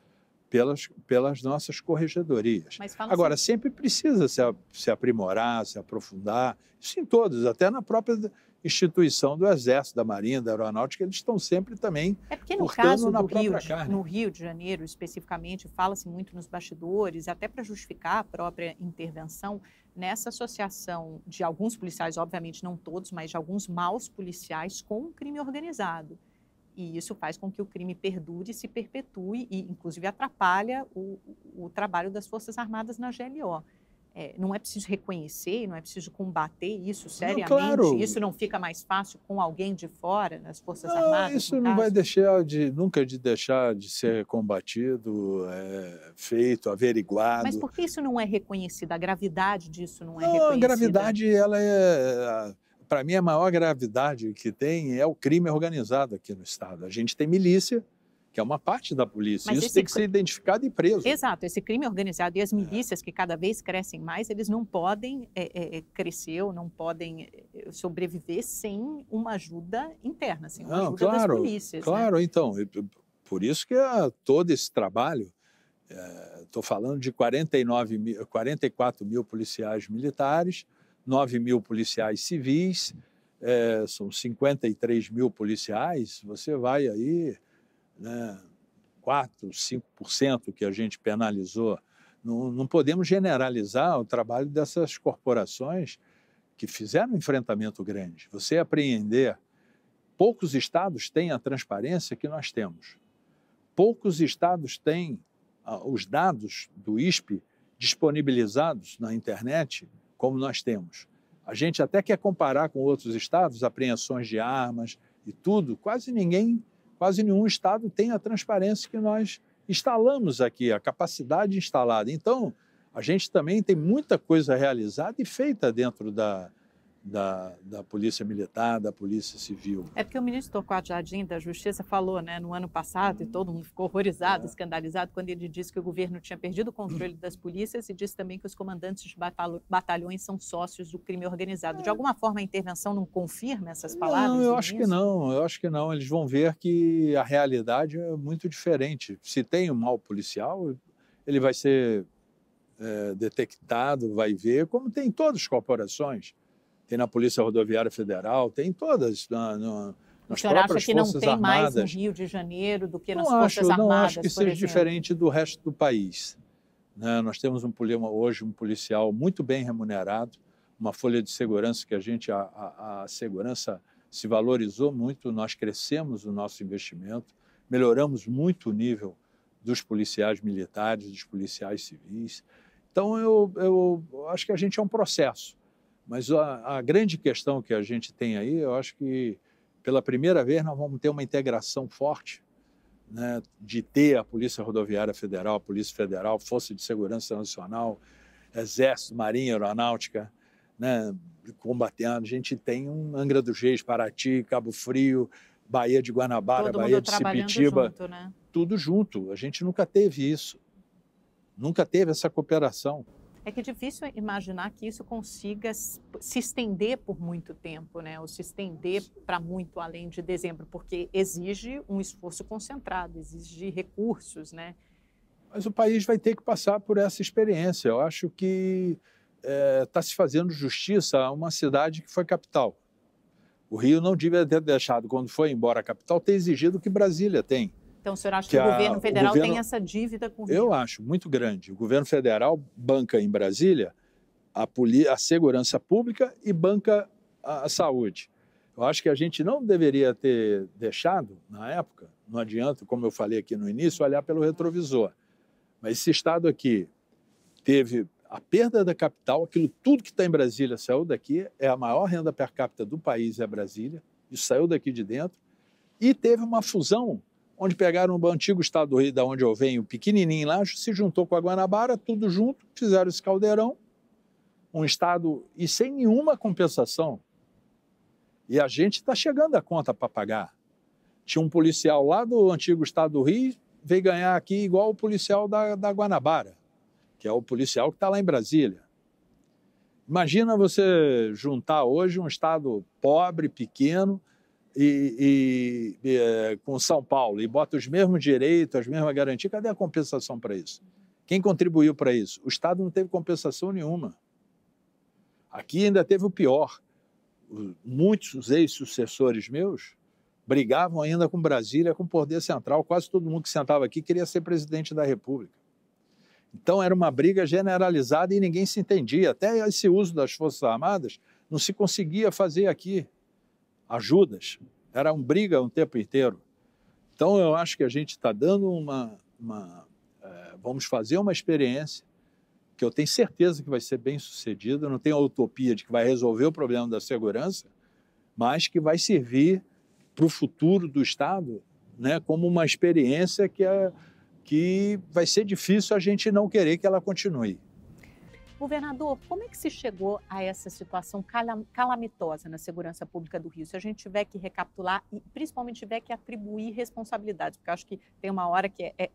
[SPEAKER 2] pelas nossas corregedorias. Agora, sempre precisa se aprimorar, se aprofundar, isso em todos, até na própria instituição do Exército, da Marinha, da Aeronáutica, eles estão sempre também
[SPEAKER 1] porque no caso no Rio de Janeiro, especificamente, fala-se muito nos bastidores, até para justificar a própria intervenção, nessa associação de alguns policiais, obviamente não todos, mas de alguns maus policiais com o crime organizado. E isso faz com que o crime perdure, se perpetue e, inclusive, atrapalha o trabalho das Forças Armadas na GLO. Não é preciso reconhecer, não é preciso combater isso seriamente?
[SPEAKER 2] Não, claro.
[SPEAKER 1] Isso não fica mais fácil com alguém de fora, das Forças Armadas?
[SPEAKER 2] Isso não vai deixar nunca deixar de ser combatido, feito, averiguado.
[SPEAKER 1] Mas por que isso não é reconhecido? A gravidade disso não é reconhecida?
[SPEAKER 2] A gravidade, para mim, a maior gravidade que tem é o crime organizado aqui no Estado. A gente tem milícia, que é uma parte da polícia. Isso tem que ser identificado e preso.
[SPEAKER 1] Exato. Esse crime organizado e as milícias que cada vez crescem mais, eles não podem crescer ou não podem sobreviver sem uma ajuda interna, sem uma ajuda das polícias.
[SPEAKER 2] Claro,
[SPEAKER 1] né?
[SPEAKER 2] Então, Por isso que todo esse trabalho, estou falando de 44 mil policiais militares, 9 mil policiais civis, são 53 mil policiais, você vai aí, né, 4%, 5% que a gente penalizou. Não podemos generalizar o trabalho dessas corporações que fizeram um enfrentamento grande. Você apreender, poucos estados têm a transparência que nós temos. Poucos estados têm os dados do ISP disponibilizados na internet como nós temos. A gente até quer comparar com outros estados, apreensões de armas e tudo, quase nenhum estado tem a transparência que nós instalamos aqui, a capacidade instalada. Então, a gente também tem muita coisa realizada e feita dentro da Polícia Militar, da Polícia Civil.
[SPEAKER 1] É porque o ministro Torquato Jardim da Justiça falou, né, no ano passado, e todo mundo ficou horrorizado, escandalizado, quando ele disse que o governo tinha perdido o controle das polícias e disse também que os comandantes de batalhões são sócios do crime organizado. De alguma forma, a intervenção não confirma essas palavras?
[SPEAKER 2] Não, eu acho que não. Eu acho que não. Eles vão ver que a realidade é muito diferente. Se tem um mau policial, ele vai ser detectado, vai ver, como tem em todas as corporações. Tem na Polícia Rodoviária Federal, tem em todas, nas próprias Forças Armadas. O senhor acha que não tem mais no
[SPEAKER 1] Rio de Janeiro do que nas Forças Armadas,
[SPEAKER 2] não acho que seja diferente do resto do país. Né? Nós temos hoje um policial muito bem remunerado, uma folha de segurança que a segurança se valorizou muito, nós crescemos o nosso investimento, melhoramos muito o nível dos policiais militares, dos policiais civis. Então, eu acho que a gente é um processo. Mas a grande questão que a gente tem aí, eu acho que pela primeira vez nós vamos ter uma integração forte, né, de ter a Polícia Rodoviária Federal, a Polícia Federal, Força de Segurança Nacional, Exército, Marinha, Aeronáutica, né, combatendo. A gente tem Angra dos Reis, Paraty, Cabo Frio, Baía de Guanabara, Baía de Sepitiba,
[SPEAKER 1] junto, né?
[SPEAKER 2] Tudo junto. A gente nunca teve isso, nunca teve essa cooperação.
[SPEAKER 1] É que é difícil imaginar que isso consiga se estender por muito tempo, né? Ou se estender para muito além de dezembro, porque exige um esforço concentrado, exige recursos, né?
[SPEAKER 2] Mas o país vai ter que passar por essa experiência. Eu acho que está se fazendo justiça a uma cidade que foi capital. O Rio não devia ter deixado, quando foi embora a capital, ter exigido o que Brasília tem.
[SPEAKER 1] Então, o senhor acha que o governo federal tem essa dívida com o Rio?
[SPEAKER 2] Eu acho, muito grande. O governo federal banca em Brasília a segurança pública e banca a saúde. Eu acho que a gente não deveria ter deixado, na época, não adianta, como eu falei aqui no início, olhar pelo retrovisor. Mas esse estado aqui teve a perda da capital, aquilo tudo que está em Brasília saiu daqui, é a maior renda per capita do país, é Brasília, isso saiu daqui de dentro, e teve uma fusão onde pegaram o antigo estado do Rio, da onde eu venho, pequenininho lá, se juntou com a Guanabara, tudo junto, fizeram esse caldeirão, um estado, e sem nenhuma compensação. E a gente está chegando a conta para pagar. Tinha um policial lá do antigo estado do Rio, veio ganhar aqui igual o policial da Guanabara, que é o policial que está lá em Brasília. Imagina você juntar hoje um estado pobre, pequeno, com São Paulo, e bota os mesmos direitos, as mesmas garantias, cadê a compensação para isso? Quem contribuiu para isso? O Estado não teve compensação nenhuma. Aqui ainda teve o pior. Muitos ex-sucessores meus brigavam ainda com Brasília, com o poder central. Quase todo mundo que sentava aqui queria ser presidente da República. Então era uma briga generalizada e ninguém se entendia. Até esse uso das Forças Armadas não se conseguia fazer aqui. Ajudas. Era uma briga o tempo inteiro. Então, eu acho que a gente está dando vamos fazer uma experiência que eu tenho certeza que vai ser bem sucedida, eu não tenho a utopia de que vai resolver o problema da segurança, mas que vai servir para o futuro do Estado, né, como uma experiência que vai ser difícil a gente não querer que ela continue.
[SPEAKER 1] Governador, como é que se chegou a essa situação calamitosa na segurança pública do Rio? Se a gente tiver que recapitular e principalmente tiver que atribuir responsabilidades, porque eu acho que tem uma hora que é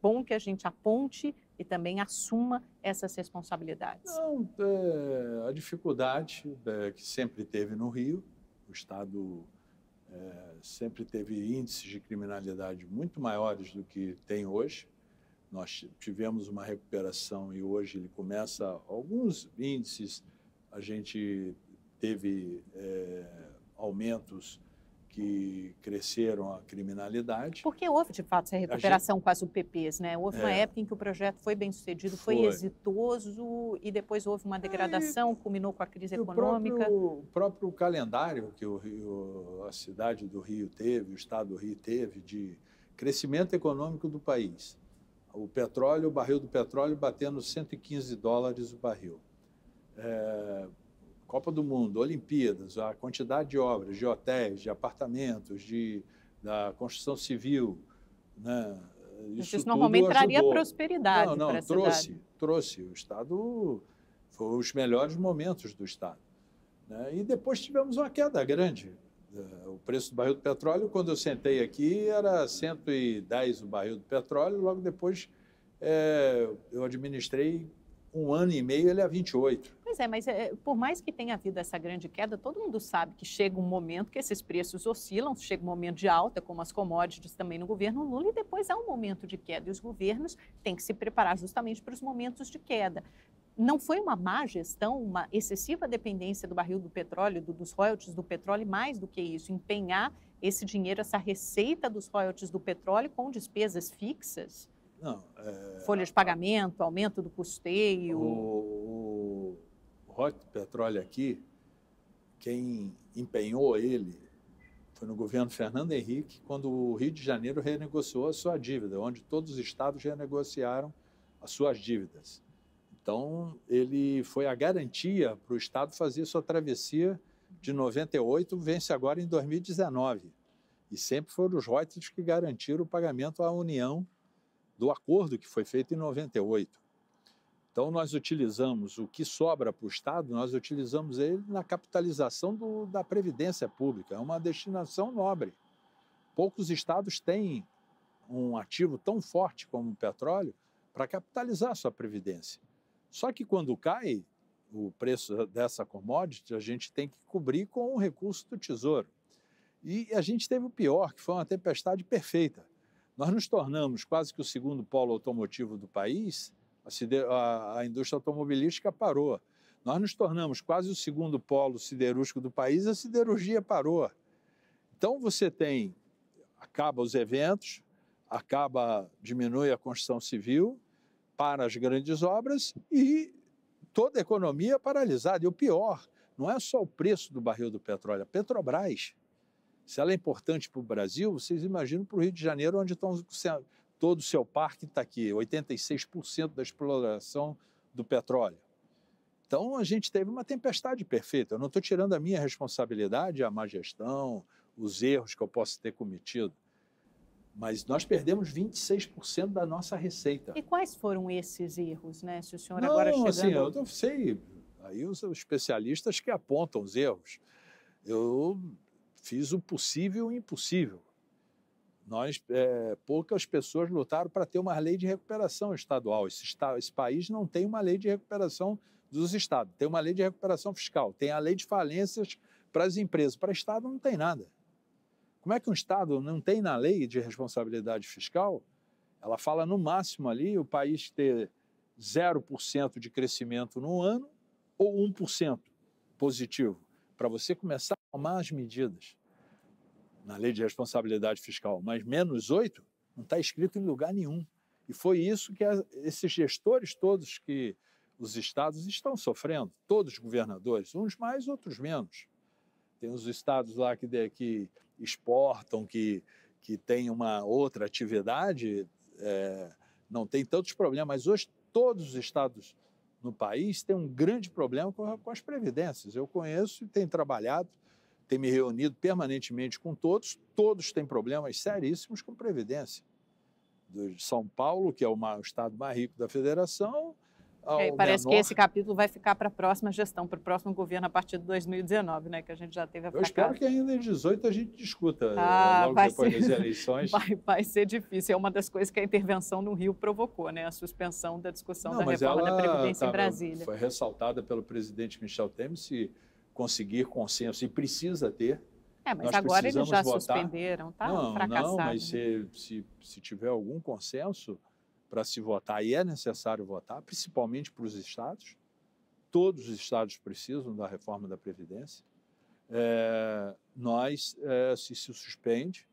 [SPEAKER 1] bom que a gente aponte e também assuma essas responsabilidades.
[SPEAKER 2] Não, a dificuldade que sempre teve no Rio, o Estado sempre teve índices de criminalidade muito maiores do que tem hoje. Nós tivemos uma recuperação e hoje ele começa, alguns índices, a gente teve aumentos que cresceram a criminalidade.
[SPEAKER 1] Porque houve, de fato, essa recuperação com as UPPs, né? Houve uma época em que o projeto foi bem sucedido, foi exitoso, e depois houve uma degradação, culminou com a crise econômica.
[SPEAKER 2] O próprio calendário que a cidade do Rio teve, o estado do Rio teve, de crescimento econômico do país. O petróleo, o barril do petróleo batendo $115 o barril. Copa do Mundo, Olimpíadas, a quantidade de obras, de hotéis, de apartamentos, da construção civil, né?
[SPEAKER 1] Isso normalmente traria prosperidade para a cidade.
[SPEAKER 2] Trouxe. O Estado foi os melhores momentos do Estado, né? E depois tivemos uma queda grande. O preço do barril do petróleo, quando eu sentei aqui, era 110 o barril do petróleo, logo depois eu administrei 1 ano e meio, ele é 28.
[SPEAKER 1] Pois é, mas por mais que tenha havido essa grande queda, todo mundo sabe que chega um momento que esses preços oscilam, chega um momento de alta, como as commodities também no governo Lula, e depois há um momento de queda, e os governos têm que se preparar justamente para os momentos de queda. Não foi uma má gestão, uma excessiva dependência do barril do petróleo, dos royalties do petróleo, e mais do que isso, empenhar esse dinheiro, essa receita dos royalties do petróleo com despesas fixas?
[SPEAKER 2] Não.
[SPEAKER 1] Folha de pagamento, aumento do custeio.
[SPEAKER 2] O royalties do petróleo aqui, quem empenhou ele foi no governo Fernando Henrique, quando o Rio de Janeiro renegociou a sua dívida, onde todos os estados renegociaram as suas dívidas. Então, ele foi a garantia para o Estado fazer sua travessia de 98, vence agora em 2019. E sempre foram os royalties que garantiram o pagamento à União do acordo que foi feito em 98. Então, nós utilizamos o que sobra para o Estado, nós utilizamos ele na capitalização da Previdência Pública. É uma destinação nobre. Poucos estados têm um ativo tão forte como o petróleo para capitalizar a sua Previdência. Só que quando cai o preço dessa commodity, a gente tem que cobrir com o recurso do Tesouro. E a gente teve o pior, que foi uma tempestade perfeita. Nós nos tornamos quase que o segundo polo automotivo do país, a indústria automobilística parou. Nós nos tornamos quase o segundo polo siderúrgico do país, a siderurgia parou. Então você acaba os eventos, diminui a construção civil, para as grandes obras e toda a economia paralisada. E o pior, não é só o preço do barril do petróleo, a Petrobras. Se ela é importante para o Brasil, vocês imaginam para o Rio de Janeiro, onde todo o seu parque está aqui, 86% da exploração do petróleo. Então, a gente teve uma tempestade perfeita. Eu não estou tirando a minha responsabilidade, a má gestão, os erros que eu posso ter cometido. Mas nós perdemos 26% da nossa receita.
[SPEAKER 1] E quais foram esses erros, né? Se o senhor agora chegando...
[SPEAKER 2] Assim, eu não sei. Aí os especialistas que apontam os erros. Eu fiz o possível e o impossível. Poucas pessoas lutaram para ter uma lei de recuperação estadual. Esse país não tem uma lei de recuperação dos estados. Tem uma lei de recuperação fiscal. Tem a lei de falências para as empresas. Para o estado não tem nada. Como é que um Estado não tem na lei de responsabilidade fiscal? Ela fala no máximo ali o país ter 0% de crescimento no ano ou 1% positivo, para você começar a tomar as medidas na lei de responsabilidade fiscal. Mas menos 8% não está escrito em lugar nenhum. E foi isso que esses gestores todos que os estados estão sofrendo, todos os governadores, uns mais, outros menos. Tem os estados lá que exportam, que têm uma outra atividade, não tem tantos problemas. Mas hoje todos os estados no país têm um grande problema com as previdências. Eu conheço e tenho trabalhado, tenho me reunido permanentemente com todos têm problemas seríssimos com previdência. De São Paulo, que é o estado mais rico da federação...
[SPEAKER 1] Parece que esse capítulo vai ficar para a próxima gestão, para o próximo governo a partir de 2019, né? Que a gente já teve a
[SPEAKER 2] Eu espero que ainda em 2018 a gente discuta, logo depois das eleições.
[SPEAKER 1] Vai ser difícil, é uma das coisas que a intervenção no Rio provocou, né? A suspensão da discussão da reforma da Previdência em Brasília.
[SPEAKER 2] Foi ressaltada pelo presidente Michel Temer, se conseguir consenso, e precisa ter,
[SPEAKER 1] Mas
[SPEAKER 2] Nós
[SPEAKER 1] agora eles
[SPEAKER 2] precisamos
[SPEAKER 1] já
[SPEAKER 2] votar.
[SPEAKER 1] suspenderam, tá fracassado.
[SPEAKER 2] Não, mas se tiver algum consenso para se votar, e é necessário votar, principalmente para os estados, todos os estados precisam da reforma da Previdência, se suspende,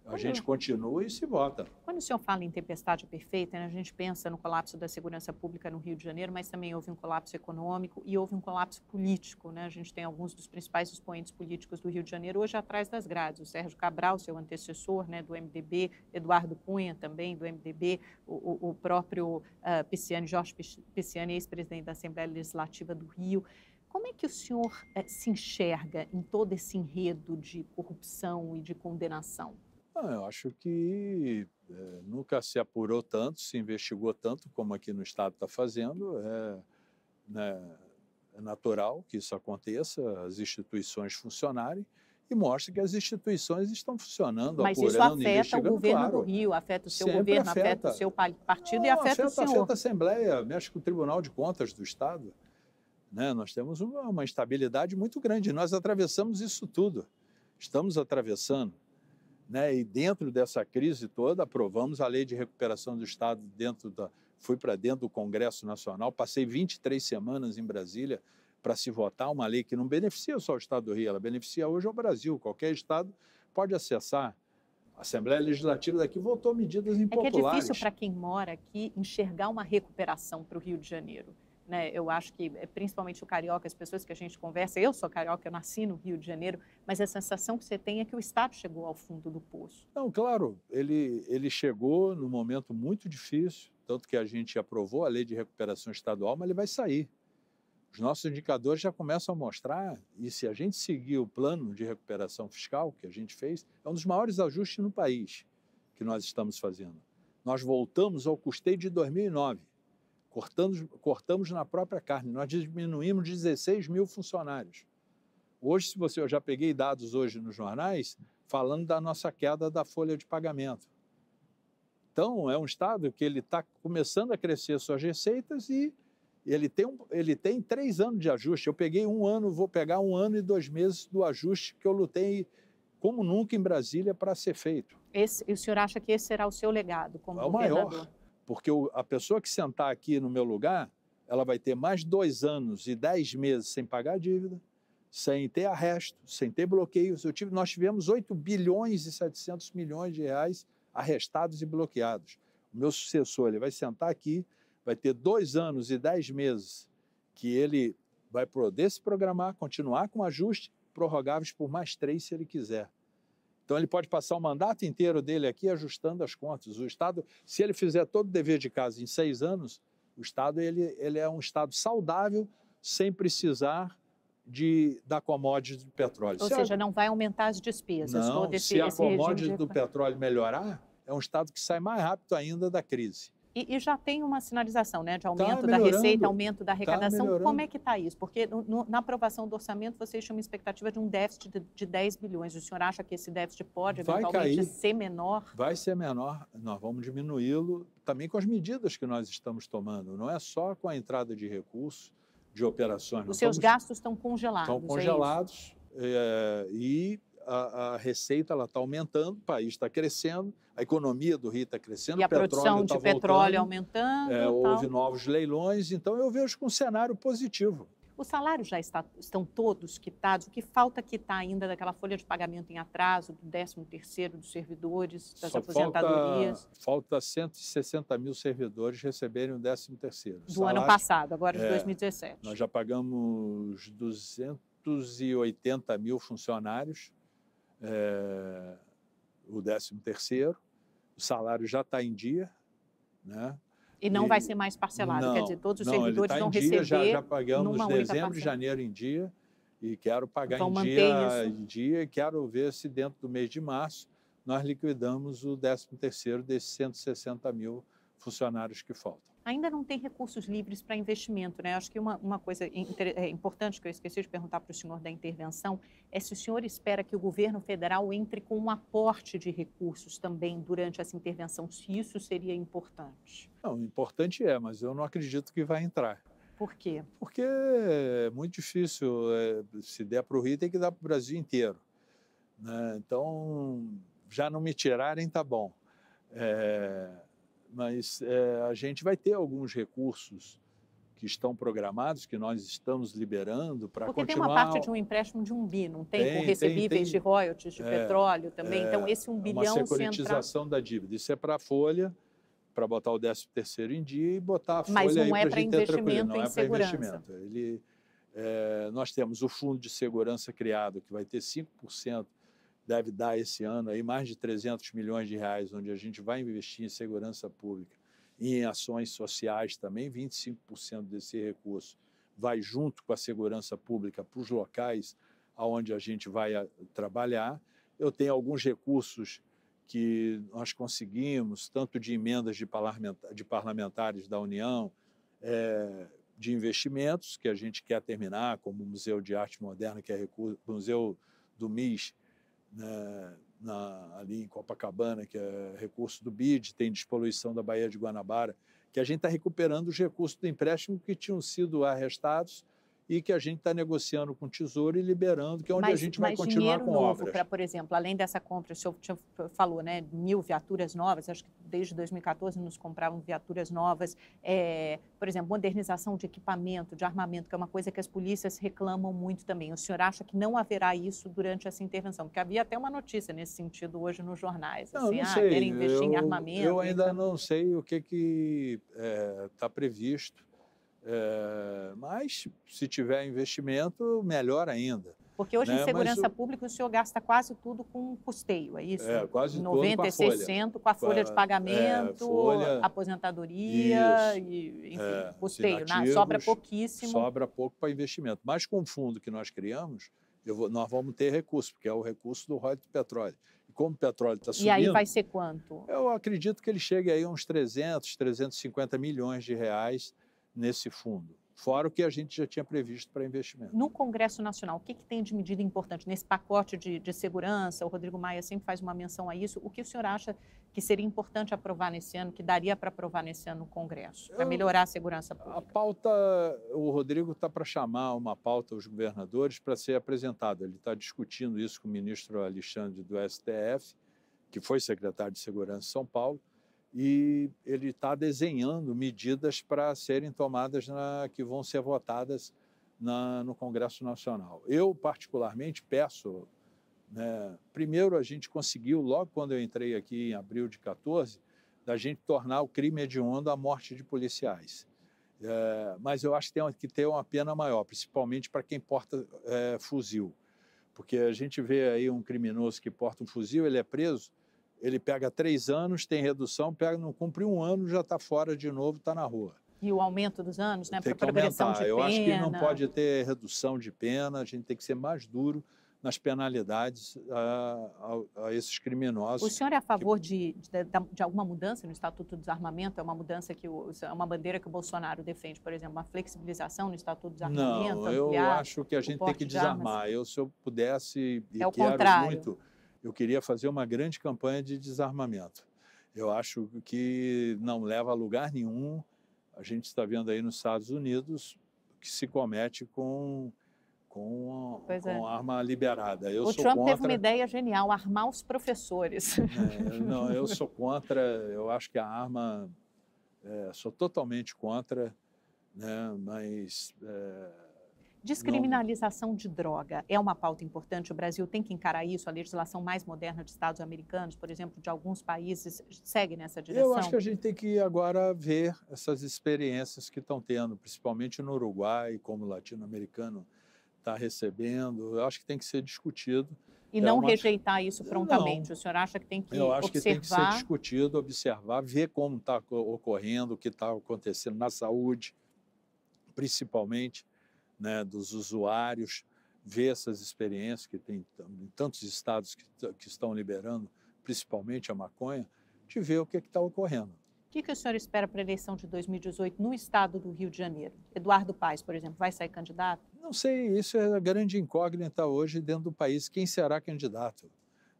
[SPEAKER 2] a gente continua e se vota.
[SPEAKER 1] Quando o senhor fala em tempestade perfeita, né, a gente pensa no colapso da segurança pública no Rio de Janeiro, mas também houve um colapso econômico e houve um colapso político, né? A gente tem alguns dos principais expoentes políticos do Rio de Janeiro hoje atrás das grades. O Sérgio Cabral, seu antecessor, né, do MDB, Eduardo Cunha também do MDB, o próprio Pisciani, Jorge Pisciani, ex-presidente da Assembleia Legislativa do Rio. Como é que o senhor se enxerga em todo esse enredo de corrupção e de condenação?
[SPEAKER 2] Eu acho que nunca se apurou tanto, se investigou tanto como aqui no Estado está fazendo. É natural que isso aconteça, as instituições funcionarem e mostra que as instituições estão funcionando,
[SPEAKER 1] Mas
[SPEAKER 2] apurando,
[SPEAKER 1] isso afeta
[SPEAKER 2] investigando,
[SPEAKER 1] o governo
[SPEAKER 2] claro.
[SPEAKER 1] do Rio, afeta o seu
[SPEAKER 2] Sempre
[SPEAKER 1] governo, afeta o seu partido
[SPEAKER 2] Não,
[SPEAKER 1] e afeta o senhor.
[SPEAKER 2] Afeta a Assembleia, mexe com o Tribunal de Contas do Estado. Né? Nós temos uma instabilidade muito grande, nós atravessamos isso tudo, estamos atravessando. Né? E dentro dessa crise toda, aprovamos a Lei de Recuperação do Estado, fui para dentro do Congresso Nacional, passei 23 semanas em Brasília para se votar uma lei que não beneficia só o Estado do Rio, ela beneficia hoje o Brasil, qualquer Estado pode acessar. A Assembleia Legislativa daqui votou medidas impopulares.
[SPEAKER 1] É que é difícil para quem mora aqui enxergar uma recuperação para o Rio de Janeiro. Né? Eu acho que, principalmente o carioca, as pessoas que a gente conversa, eu sou carioca, eu nasci no Rio de Janeiro, mas a sensação que você tem é que o Estado chegou ao fundo do poço.
[SPEAKER 2] Não, claro, ele chegou num momento muito difícil, tanto que a gente aprovou a Lei de Recuperação Estadual, mas ele vai sair. Os nossos indicadores já começam a mostrar, e se a gente seguir o plano de recuperação fiscal que a gente fez, é um dos maiores ajustes no país que nós estamos fazendo. Nós voltamos ao custeio de 2009. Cortamos na própria carne, nós diminuímos 16 mil funcionários. Hoje, eu já peguei dados hoje nos jornais falando da nossa queda da folha de pagamento. Então, é um Estado que ele está começando a crescer suas receitas e ele tem 3 anos de ajuste. Eu peguei vou pegar 1 ano e 2 meses do ajuste que eu lutei como nunca em Brasília para ser feito.
[SPEAKER 1] E o senhor acha que esse será o seu legado como governador?
[SPEAKER 2] Maior. Porque a pessoa que sentar aqui no meu lugar, ela vai ter mais 2 anos e 10 meses sem pagar a dívida, sem ter arresto, sem ter bloqueios. Nós tivemos 8 bilhões e 700 milhões de reais arrestados e bloqueados. O meu sucessor, ele vai sentar aqui, vai ter 2 anos e 10 meses que ele vai poder se programar, continuar com ajuste, prorrogáveis por mais 3 se ele quiser. Então, ele pode passar o mandato inteiro dele aqui ajustando as contas. O Estado, se ele fizer todo o dever de casa em 6 anos, o Estado ele é um Estado saudável, sem precisar da commodity do petróleo.
[SPEAKER 1] Ou seja, não vai aumentar as despesas.
[SPEAKER 2] Não, se a commodity do petróleo melhorar, é um Estado que sai mais rápido ainda da crise.
[SPEAKER 1] E já tem uma sinalização, né, de aumento da receita, aumento da arrecadação. Como é que está isso? Porque na aprovação do orçamento vocês tinham uma expectativa de um déficit de 10 bilhões. O senhor acha que esse déficit pode eventualmente ser menor?
[SPEAKER 2] Vai ser menor. Nós vamos diminuí-lo também com as medidas que nós estamos tomando. Não é só com a entrada de recursos, de operações.
[SPEAKER 1] Os seus gastos estão congelados.
[SPEAKER 2] Estão congelados e a receita está aumentando, o país está crescendo, a economia do Rio está crescendo,
[SPEAKER 1] e a produção de petróleo aumentando.
[SPEAKER 2] Houve novos leilões, então eu vejo com um cenário positivo.
[SPEAKER 1] Os salários já estão todos quitados? O que falta quitar ainda daquela folha de pagamento em atraso, do 13º dos servidores, das aposentadorias?
[SPEAKER 2] Falta 160 mil servidores receberem o 13º.
[SPEAKER 1] Do ano passado, agora de 2017.
[SPEAKER 2] Nós já pagamos 280 mil funcionários, o 13º, o salário já está em dia, né?
[SPEAKER 1] E não vai ser mais parcelado, quer dizer, todos os servidores vão receber
[SPEAKER 2] já pagamos dezembro e janeiro em dia e quero pagar em dia e quero ver se dentro do mês de março nós liquidamos o 13º desses 160 mil funcionários que faltam.
[SPEAKER 1] Ainda não tem recursos livres para investimento, né? Acho que uma coisa importante que eu esqueci de perguntar para o senhor da intervenção é se o senhor espera que o governo federal entre com um aporte de recursos também durante essa intervenção, se isso seria importante.
[SPEAKER 2] Não, importante mas eu não acredito que vai entrar.
[SPEAKER 1] Por quê?
[SPEAKER 2] Porque é muito difícil, se der para o Rio tem que dar para o Brasil inteiro. né? Então, já não me tirarem, tá bom. Mas a gente vai ter alguns recursos que estão programados, que nós estamos liberando para continuar...
[SPEAKER 1] Porque tem uma parte de um empréstimo de 1 bi, não tem? Com recebíveis de royalties de petróleo também. Então, esse 1 bilhão...
[SPEAKER 2] Uma securitização da dívida. Isso é para a Folha, para botar o 13º em dia e botar a
[SPEAKER 1] Mas
[SPEAKER 2] Folha aí
[SPEAKER 1] não é
[SPEAKER 2] para a gente ter tranquilo.
[SPEAKER 1] não é para investimento.
[SPEAKER 2] Nós temos o Fundo de Segurança criado, que vai ter 5%, deve dar esse ano aí mais de 300 milhões de reais, onde a gente vai investir em segurança pública e em ações sociais também. 25% desse recurso vai junto com a segurança pública para os locais onde a gente vai trabalhar. Eu tenho alguns recursos que nós conseguimos, tanto de emendas de parlamentares da União, de investimentos que a gente quer terminar, como o Museu de Arte Moderna, que é o Museu do MIS, né, ali em Copacabana, que é recurso do BID, tem despoluição da Baía de Guanabara, que a gente está recuperando os recursos do empréstimo que tinham sido arrestados e que a gente está negociando com o Tesouro e liberando, que é onde a gente vai continuar com obras.
[SPEAKER 1] Para, por exemplo, além dessa compra, o senhor falou, né, 1.000 viaturas novas, acho que desde 2014 nos compravam viaturas novas, por exemplo, modernização de equipamento, de armamento, que é uma coisa que as polícias reclamam muito também. O senhor acha que não haverá isso durante essa intervenção? Porque havia até uma notícia nesse sentido hoje nos jornais, assim,
[SPEAKER 2] não sei.
[SPEAKER 1] Querem investir em armamento.
[SPEAKER 2] Eu ainda não sei o que está previsto. Mas, se tiver investimento, melhor ainda.
[SPEAKER 1] Porque hoje, em segurança pública, o senhor gasta quase tudo com custeio, é isso?
[SPEAKER 2] Quase
[SPEAKER 1] 90,
[SPEAKER 2] tudo com a folha.
[SPEAKER 1] 60, com a folha de pagamento, aposentadoria, enfim, custeio. Sobra pouquíssimo.
[SPEAKER 2] Sobra pouco para investimento. Mas com o fundo que nós criamos, nós vamos ter recurso, porque é o recurso do royalties do petróleo. E como o petróleo está subindo...
[SPEAKER 1] E aí vai ser quanto?
[SPEAKER 2] Eu acredito que ele chegue aí a uns 300, 350 milhões de reais nesse fundo, fora o que a gente já tinha previsto para investimento.
[SPEAKER 1] No Congresso Nacional, o que tem de medida importante nesse pacote de segurança? O Rodrigo Maia sempre faz uma menção a isso. O que o senhor acha que seria importante aprovar nesse ano, que daria para aprovar nesse ano no Congresso, para melhorar a segurança pública?
[SPEAKER 2] A pauta, o Rodrigo está para chamar uma pauta aos governadores para ser apresentada. Ele está discutindo isso com o ministro Alexandre do STF, que foi secretário de Segurança de São Paulo, e ele está desenhando medidas para serem tomadas, que vão ser votadas no Congresso Nacional. Eu, particularmente, peço, né, primeiro a gente conseguiu, logo quando eu entrei aqui em abril de 2014, da gente tornar o crime hediondo a morte de policiais. Mas eu acho que tem que ter uma pena maior, principalmente para quem porta fuzil. Porque a gente vê aí um criminoso que porta um fuzil, ele é preso, ele pega 3 anos, tem redução, não cumpre 1 ano, já está fora de novo, está na rua.
[SPEAKER 1] E o aumento dos anos, né,
[SPEAKER 2] para
[SPEAKER 1] progressão de pena.
[SPEAKER 2] Eu acho que não pode ter redução de pena, a gente tem que ser mais duro nas penalidades a esses criminosos.
[SPEAKER 1] O senhor é a favor de alguma mudança no Estatuto do Desarmamento? É uma mudança é uma bandeira que o Bolsonaro defende, por exemplo, uma flexibilização no Estatuto do Desarmamento?
[SPEAKER 2] Não, eu acho que a gente tem que desarmar. Se eu pudesse,
[SPEAKER 1] é o contrário.
[SPEAKER 2] Muito, eu queria fazer uma grande campanha de desarmamento. Eu acho que não leva a lugar nenhum. A gente está vendo aí nos Estados Unidos que se comete com arma liberada.
[SPEAKER 1] O Trump teve uma ideia genial, armar os professores.
[SPEAKER 2] Não, eu sou contra, eu acho que a arma, sou totalmente contra, né, mas...
[SPEAKER 1] Descriminalização de droga é uma pauta importante, o Brasil tem que encarar isso, a legislação mais moderna de Estados americanos, por exemplo, de alguns países, segue nessa direção?
[SPEAKER 2] Eu acho que a gente tem que agora ver essas experiências que estão tendo, principalmente no Uruguai, como o latino-americano está recebendo, eu acho que tem que ser discutido.
[SPEAKER 1] E não rejeitar isso prontamente, o senhor acha que tem que observar?
[SPEAKER 2] Eu acho que tem que ser discutido, observar, ver como está ocorrendo, o que está acontecendo na saúde, principalmente, né, dos usuários, ver essas experiências que tem em tantos estados que estão liberando, principalmente a maconha, de ver o que está ocorrendo.
[SPEAKER 1] O que o senhor espera para a eleição de 2018 no estado do Rio de Janeiro? Eduardo Paes, por exemplo, vai sair candidato?
[SPEAKER 2] Não sei, isso é a grande incógnita hoje dentro do país. Quem será candidato?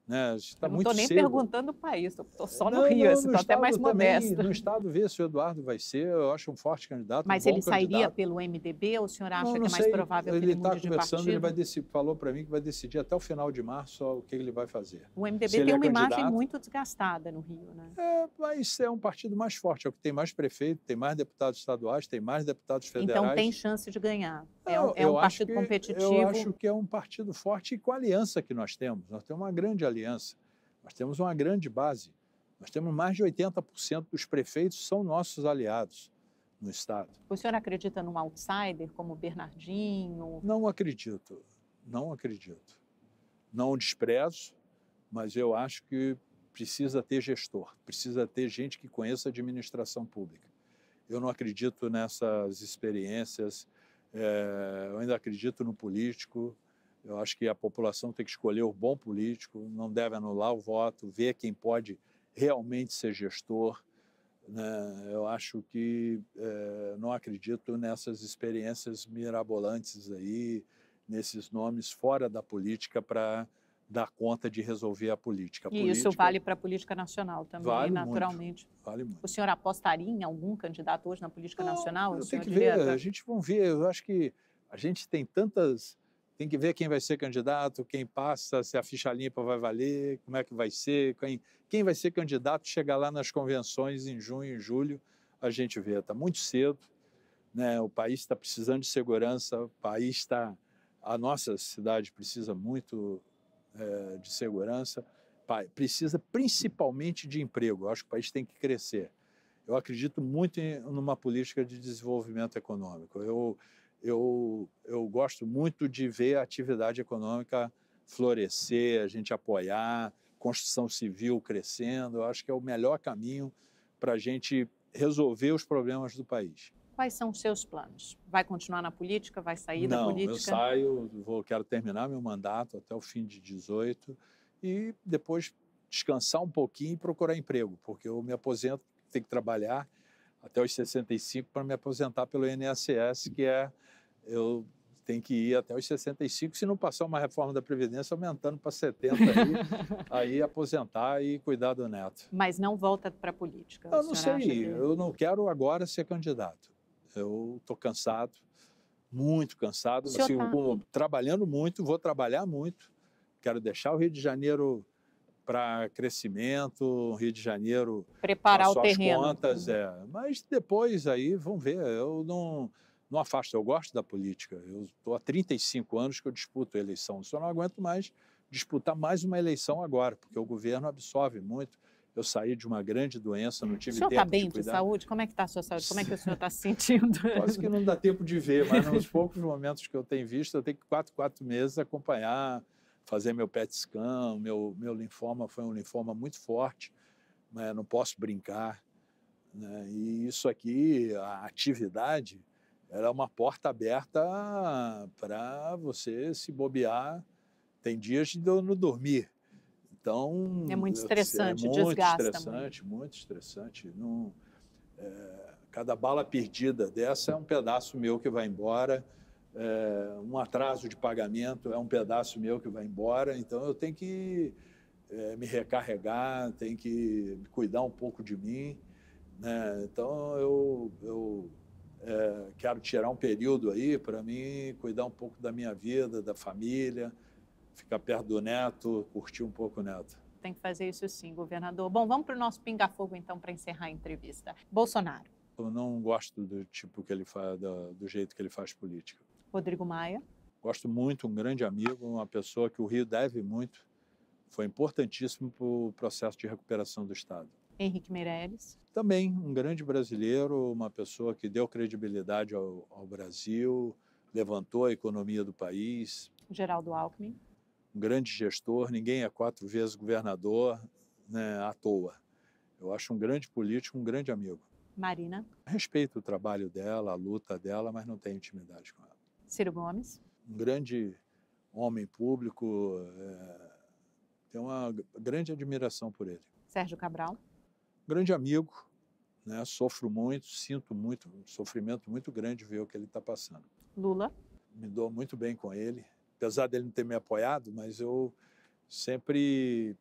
[SPEAKER 2] né? Está
[SPEAKER 1] Eu não
[SPEAKER 2] muito
[SPEAKER 1] estou nem
[SPEAKER 2] cedo.
[SPEAKER 1] perguntando o país, estou só no
[SPEAKER 2] Não,
[SPEAKER 1] Rio,
[SPEAKER 2] não,
[SPEAKER 1] assim,
[SPEAKER 2] no
[SPEAKER 1] estou até mais
[SPEAKER 2] estado também,
[SPEAKER 1] modesta.
[SPEAKER 2] no estado vê se o Eduardo vai ser, eu acho um forte candidato, um
[SPEAKER 1] Mas
[SPEAKER 2] bom
[SPEAKER 1] ele sairia
[SPEAKER 2] candidato.
[SPEAKER 1] pelo MDB ou o senhor acha
[SPEAKER 2] Não,
[SPEAKER 1] que
[SPEAKER 2] não
[SPEAKER 1] é mais
[SPEAKER 2] sei,
[SPEAKER 1] provável que
[SPEAKER 2] ele
[SPEAKER 1] ele
[SPEAKER 2] está
[SPEAKER 1] mude de
[SPEAKER 2] conversando, ele
[SPEAKER 1] partido?
[SPEAKER 2] falou para mim que vai decidir até o final de março o que ele vai fazer.
[SPEAKER 1] O
[SPEAKER 2] Se
[SPEAKER 1] MDB
[SPEAKER 2] ele
[SPEAKER 1] tem
[SPEAKER 2] é
[SPEAKER 1] uma imagem
[SPEAKER 2] candidato,
[SPEAKER 1] muito desgastada no Rio, né?
[SPEAKER 2] mas é um partido mais forte, é o que tem mais prefeito, tem mais deputados estaduais, tem mais deputados
[SPEAKER 1] Então tem
[SPEAKER 2] federais.
[SPEAKER 1] chance de ganhar.
[SPEAKER 2] Não,
[SPEAKER 1] É um partido
[SPEAKER 2] eu
[SPEAKER 1] competitivo.
[SPEAKER 2] acho que é um partido forte e com a aliança que nós temos. Nós temos uma grande aliança, nós temos uma grande base. Nós temos mais de 80% dos prefeitos são nossos aliados no estado.
[SPEAKER 1] O senhor acredita num outsider como o Bernardinho?
[SPEAKER 2] Não acredito, não acredito. Não desprezo, mas eu acho que precisa ter gestor, precisa ter gente que conheça a administração pública. Eu não acredito nessas experiências, eu ainda acredito no político. Eu acho que a população tem que escolher o bom político, não deve anular o voto, ver quem pode realmente ser gestor, né? Eu acho que não acredito nessas experiências mirabolantes aí, nesses nomes fora da política para dar conta de resolver a política.
[SPEAKER 1] E isso vale para a política nacional também,
[SPEAKER 2] vale
[SPEAKER 1] naturalmente.
[SPEAKER 2] muito, vale muito.
[SPEAKER 1] O senhor apostaria em algum candidato hoje na política nacional?
[SPEAKER 2] Eu tenho que ver, a gente vai ver. Eu acho que a gente tem tantas... Tem que ver quem vai ser candidato, quem passa, se a ficha limpa vai valer, como é que vai ser, quem vai ser candidato, chegar lá nas convenções em junho e julho, a gente vê. Está muito cedo, né? O país está precisando de segurança, o país está... A nossa cidade precisa muito de segurança, precisa principalmente de emprego. Eu acho que o país tem que crescer. Eu acredito muito numa política de desenvolvimento econômico. Eu gosto muito de ver a atividade econômica florescer, a gente apoiar, construção civil crescendo. Eu acho que é o melhor caminho para a gente resolver os problemas do país.
[SPEAKER 1] Quais são os seus planos? Vai continuar na política? Vai sair da política?
[SPEAKER 2] Não, eu saio, quero terminar meu mandato até o fim de 18 e depois descansar um pouquinho e procurar emprego, porque eu me aposento, tenho que trabalhar até os 65 para me aposentar pelo INSS, eu tenho que ir até os 65, se não passar uma reforma da Previdência aumentando para 70 aí aposentar e cuidar do neto.
[SPEAKER 1] Mas não volta para a política?
[SPEAKER 2] Eu não sei, eu não quero agora ser candidato. Eu estou cansado, muito cansado, assim, trabalhando muito, vou trabalhar muito, quero deixar o Rio de Janeiro para crescimento, o Rio de Janeiro
[SPEAKER 1] preparar
[SPEAKER 2] o
[SPEAKER 1] terreno.
[SPEAKER 2] Contas, mas depois aí, vamos ver, eu não afasto, eu gosto da política, eu estou há 35 anos que eu disputo a eleição, só não aguento mais disputar mais uma eleição agora, porque o governo absorve muito. Eu saí de uma grande doença, não tive tempo de cuidar. O senhor está bem de
[SPEAKER 1] saúde? Como é que está a sua saúde? Como é que o senhor está se sentindo?
[SPEAKER 2] Quase que não dá tempo de ver, mas nos poucos momentos que eu tenho visto, eu tenho que 4 meses acompanhar, fazer meu PET scan, meu linfoma foi um linfoma muito forte, né? Não posso brincar, né? E isso aqui, a atividade, era uma porta aberta para você se bobear. Tem dias de eu não dormir. Então,
[SPEAKER 1] é muito estressante, desgasta
[SPEAKER 2] muito estressante. Cada bala perdida dessa é um pedaço meu que vai embora, um atraso de pagamento é um pedaço meu que vai embora, então eu tenho que me recarregar, tenho que cuidar um pouco de mim, né? Então eu quero tirar um período aí para mim cuidar um pouco da minha vida, da família, ficar perto do neto, curtir um pouco o neto.
[SPEAKER 1] Tem que fazer isso sim, governador. Bom, vamos para o nosso pinga-fogo, então, para encerrar a entrevista. Bolsonaro.
[SPEAKER 2] Eu não gosto do tipo que ele faz, do jeito que ele faz política.
[SPEAKER 1] Rodrigo Maia.
[SPEAKER 2] Gosto muito, um grande amigo, uma pessoa que o Rio deve muito. Foi importantíssimo para o processo de recuperação do Estado.
[SPEAKER 1] Henrique Meirelles.
[SPEAKER 2] Também um grande brasileiro, uma pessoa que deu credibilidade ao Brasil, levantou a economia do país.
[SPEAKER 1] Geraldo Alckmin.
[SPEAKER 2] Um grande gestor, ninguém é 4 vezes governador, né, à toa. Eu acho um grande político, um grande amigo.
[SPEAKER 1] Marina.
[SPEAKER 2] Respeito o trabalho dela, a luta dela, mas não tenho intimidade com ela.
[SPEAKER 1] Ciro Gomes.
[SPEAKER 2] Um grande homem público, tenho uma grande admiração por ele.
[SPEAKER 1] Sérgio Cabral.
[SPEAKER 2] Um grande amigo, né, sofro muito, sinto muito, um sofrimento muito grande ver o que ele está passando.
[SPEAKER 1] Lula.
[SPEAKER 2] Me dou muito bem com ele. Apesar dele não ter me apoiado, mas eu sempre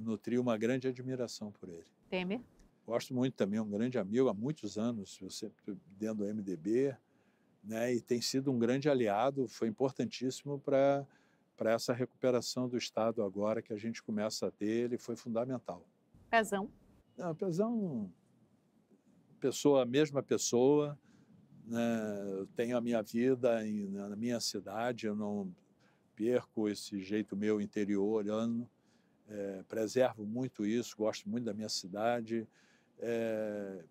[SPEAKER 2] nutri uma grande admiração por ele.
[SPEAKER 1] Temer?
[SPEAKER 2] Gosto muito também, um grande amigo há muitos anos, eu sempre dentro do MDB, né, e tem sido um grande aliado, foi importantíssimo para essa recuperação do Estado agora que a gente começa a ter, ele foi fundamental.
[SPEAKER 1] Pezão?
[SPEAKER 2] Não, Pezão, mesma pessoa, né, eu tenho a minha vida na minha cidade, eu não perco esse jeito meu interiorano, preservo muito isso, gosto muito da minha cidade,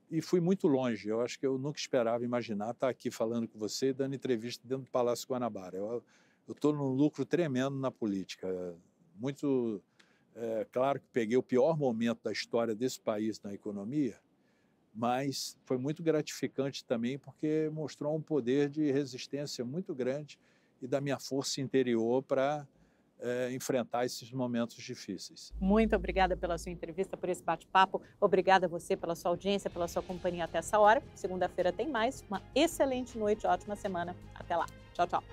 [SPEAKER 2] e fui muito longe. Eu acho que eu nunca esperava imaginar estar aqui falando com você e dando entrevista dentro do Palácio Guanabara. Eu estou num lucro tremendo na política. Muito claro que peguei o pior momento da história desse país na economia, mas foi muito gratificante também porque mostrou um poder de resistência muito grande e da minha força interior para enfrentar esses momentos difíceis.
[SPEAKER 1] Muito obrigada pela sua entrevista, por esse bate-papo. Obrigada a você pela sua audiência, pela sua companhia até essa hora. Segunda-feira tem mais. Uma excelente noite, ótima semana. Até lá. Tchau, tchau.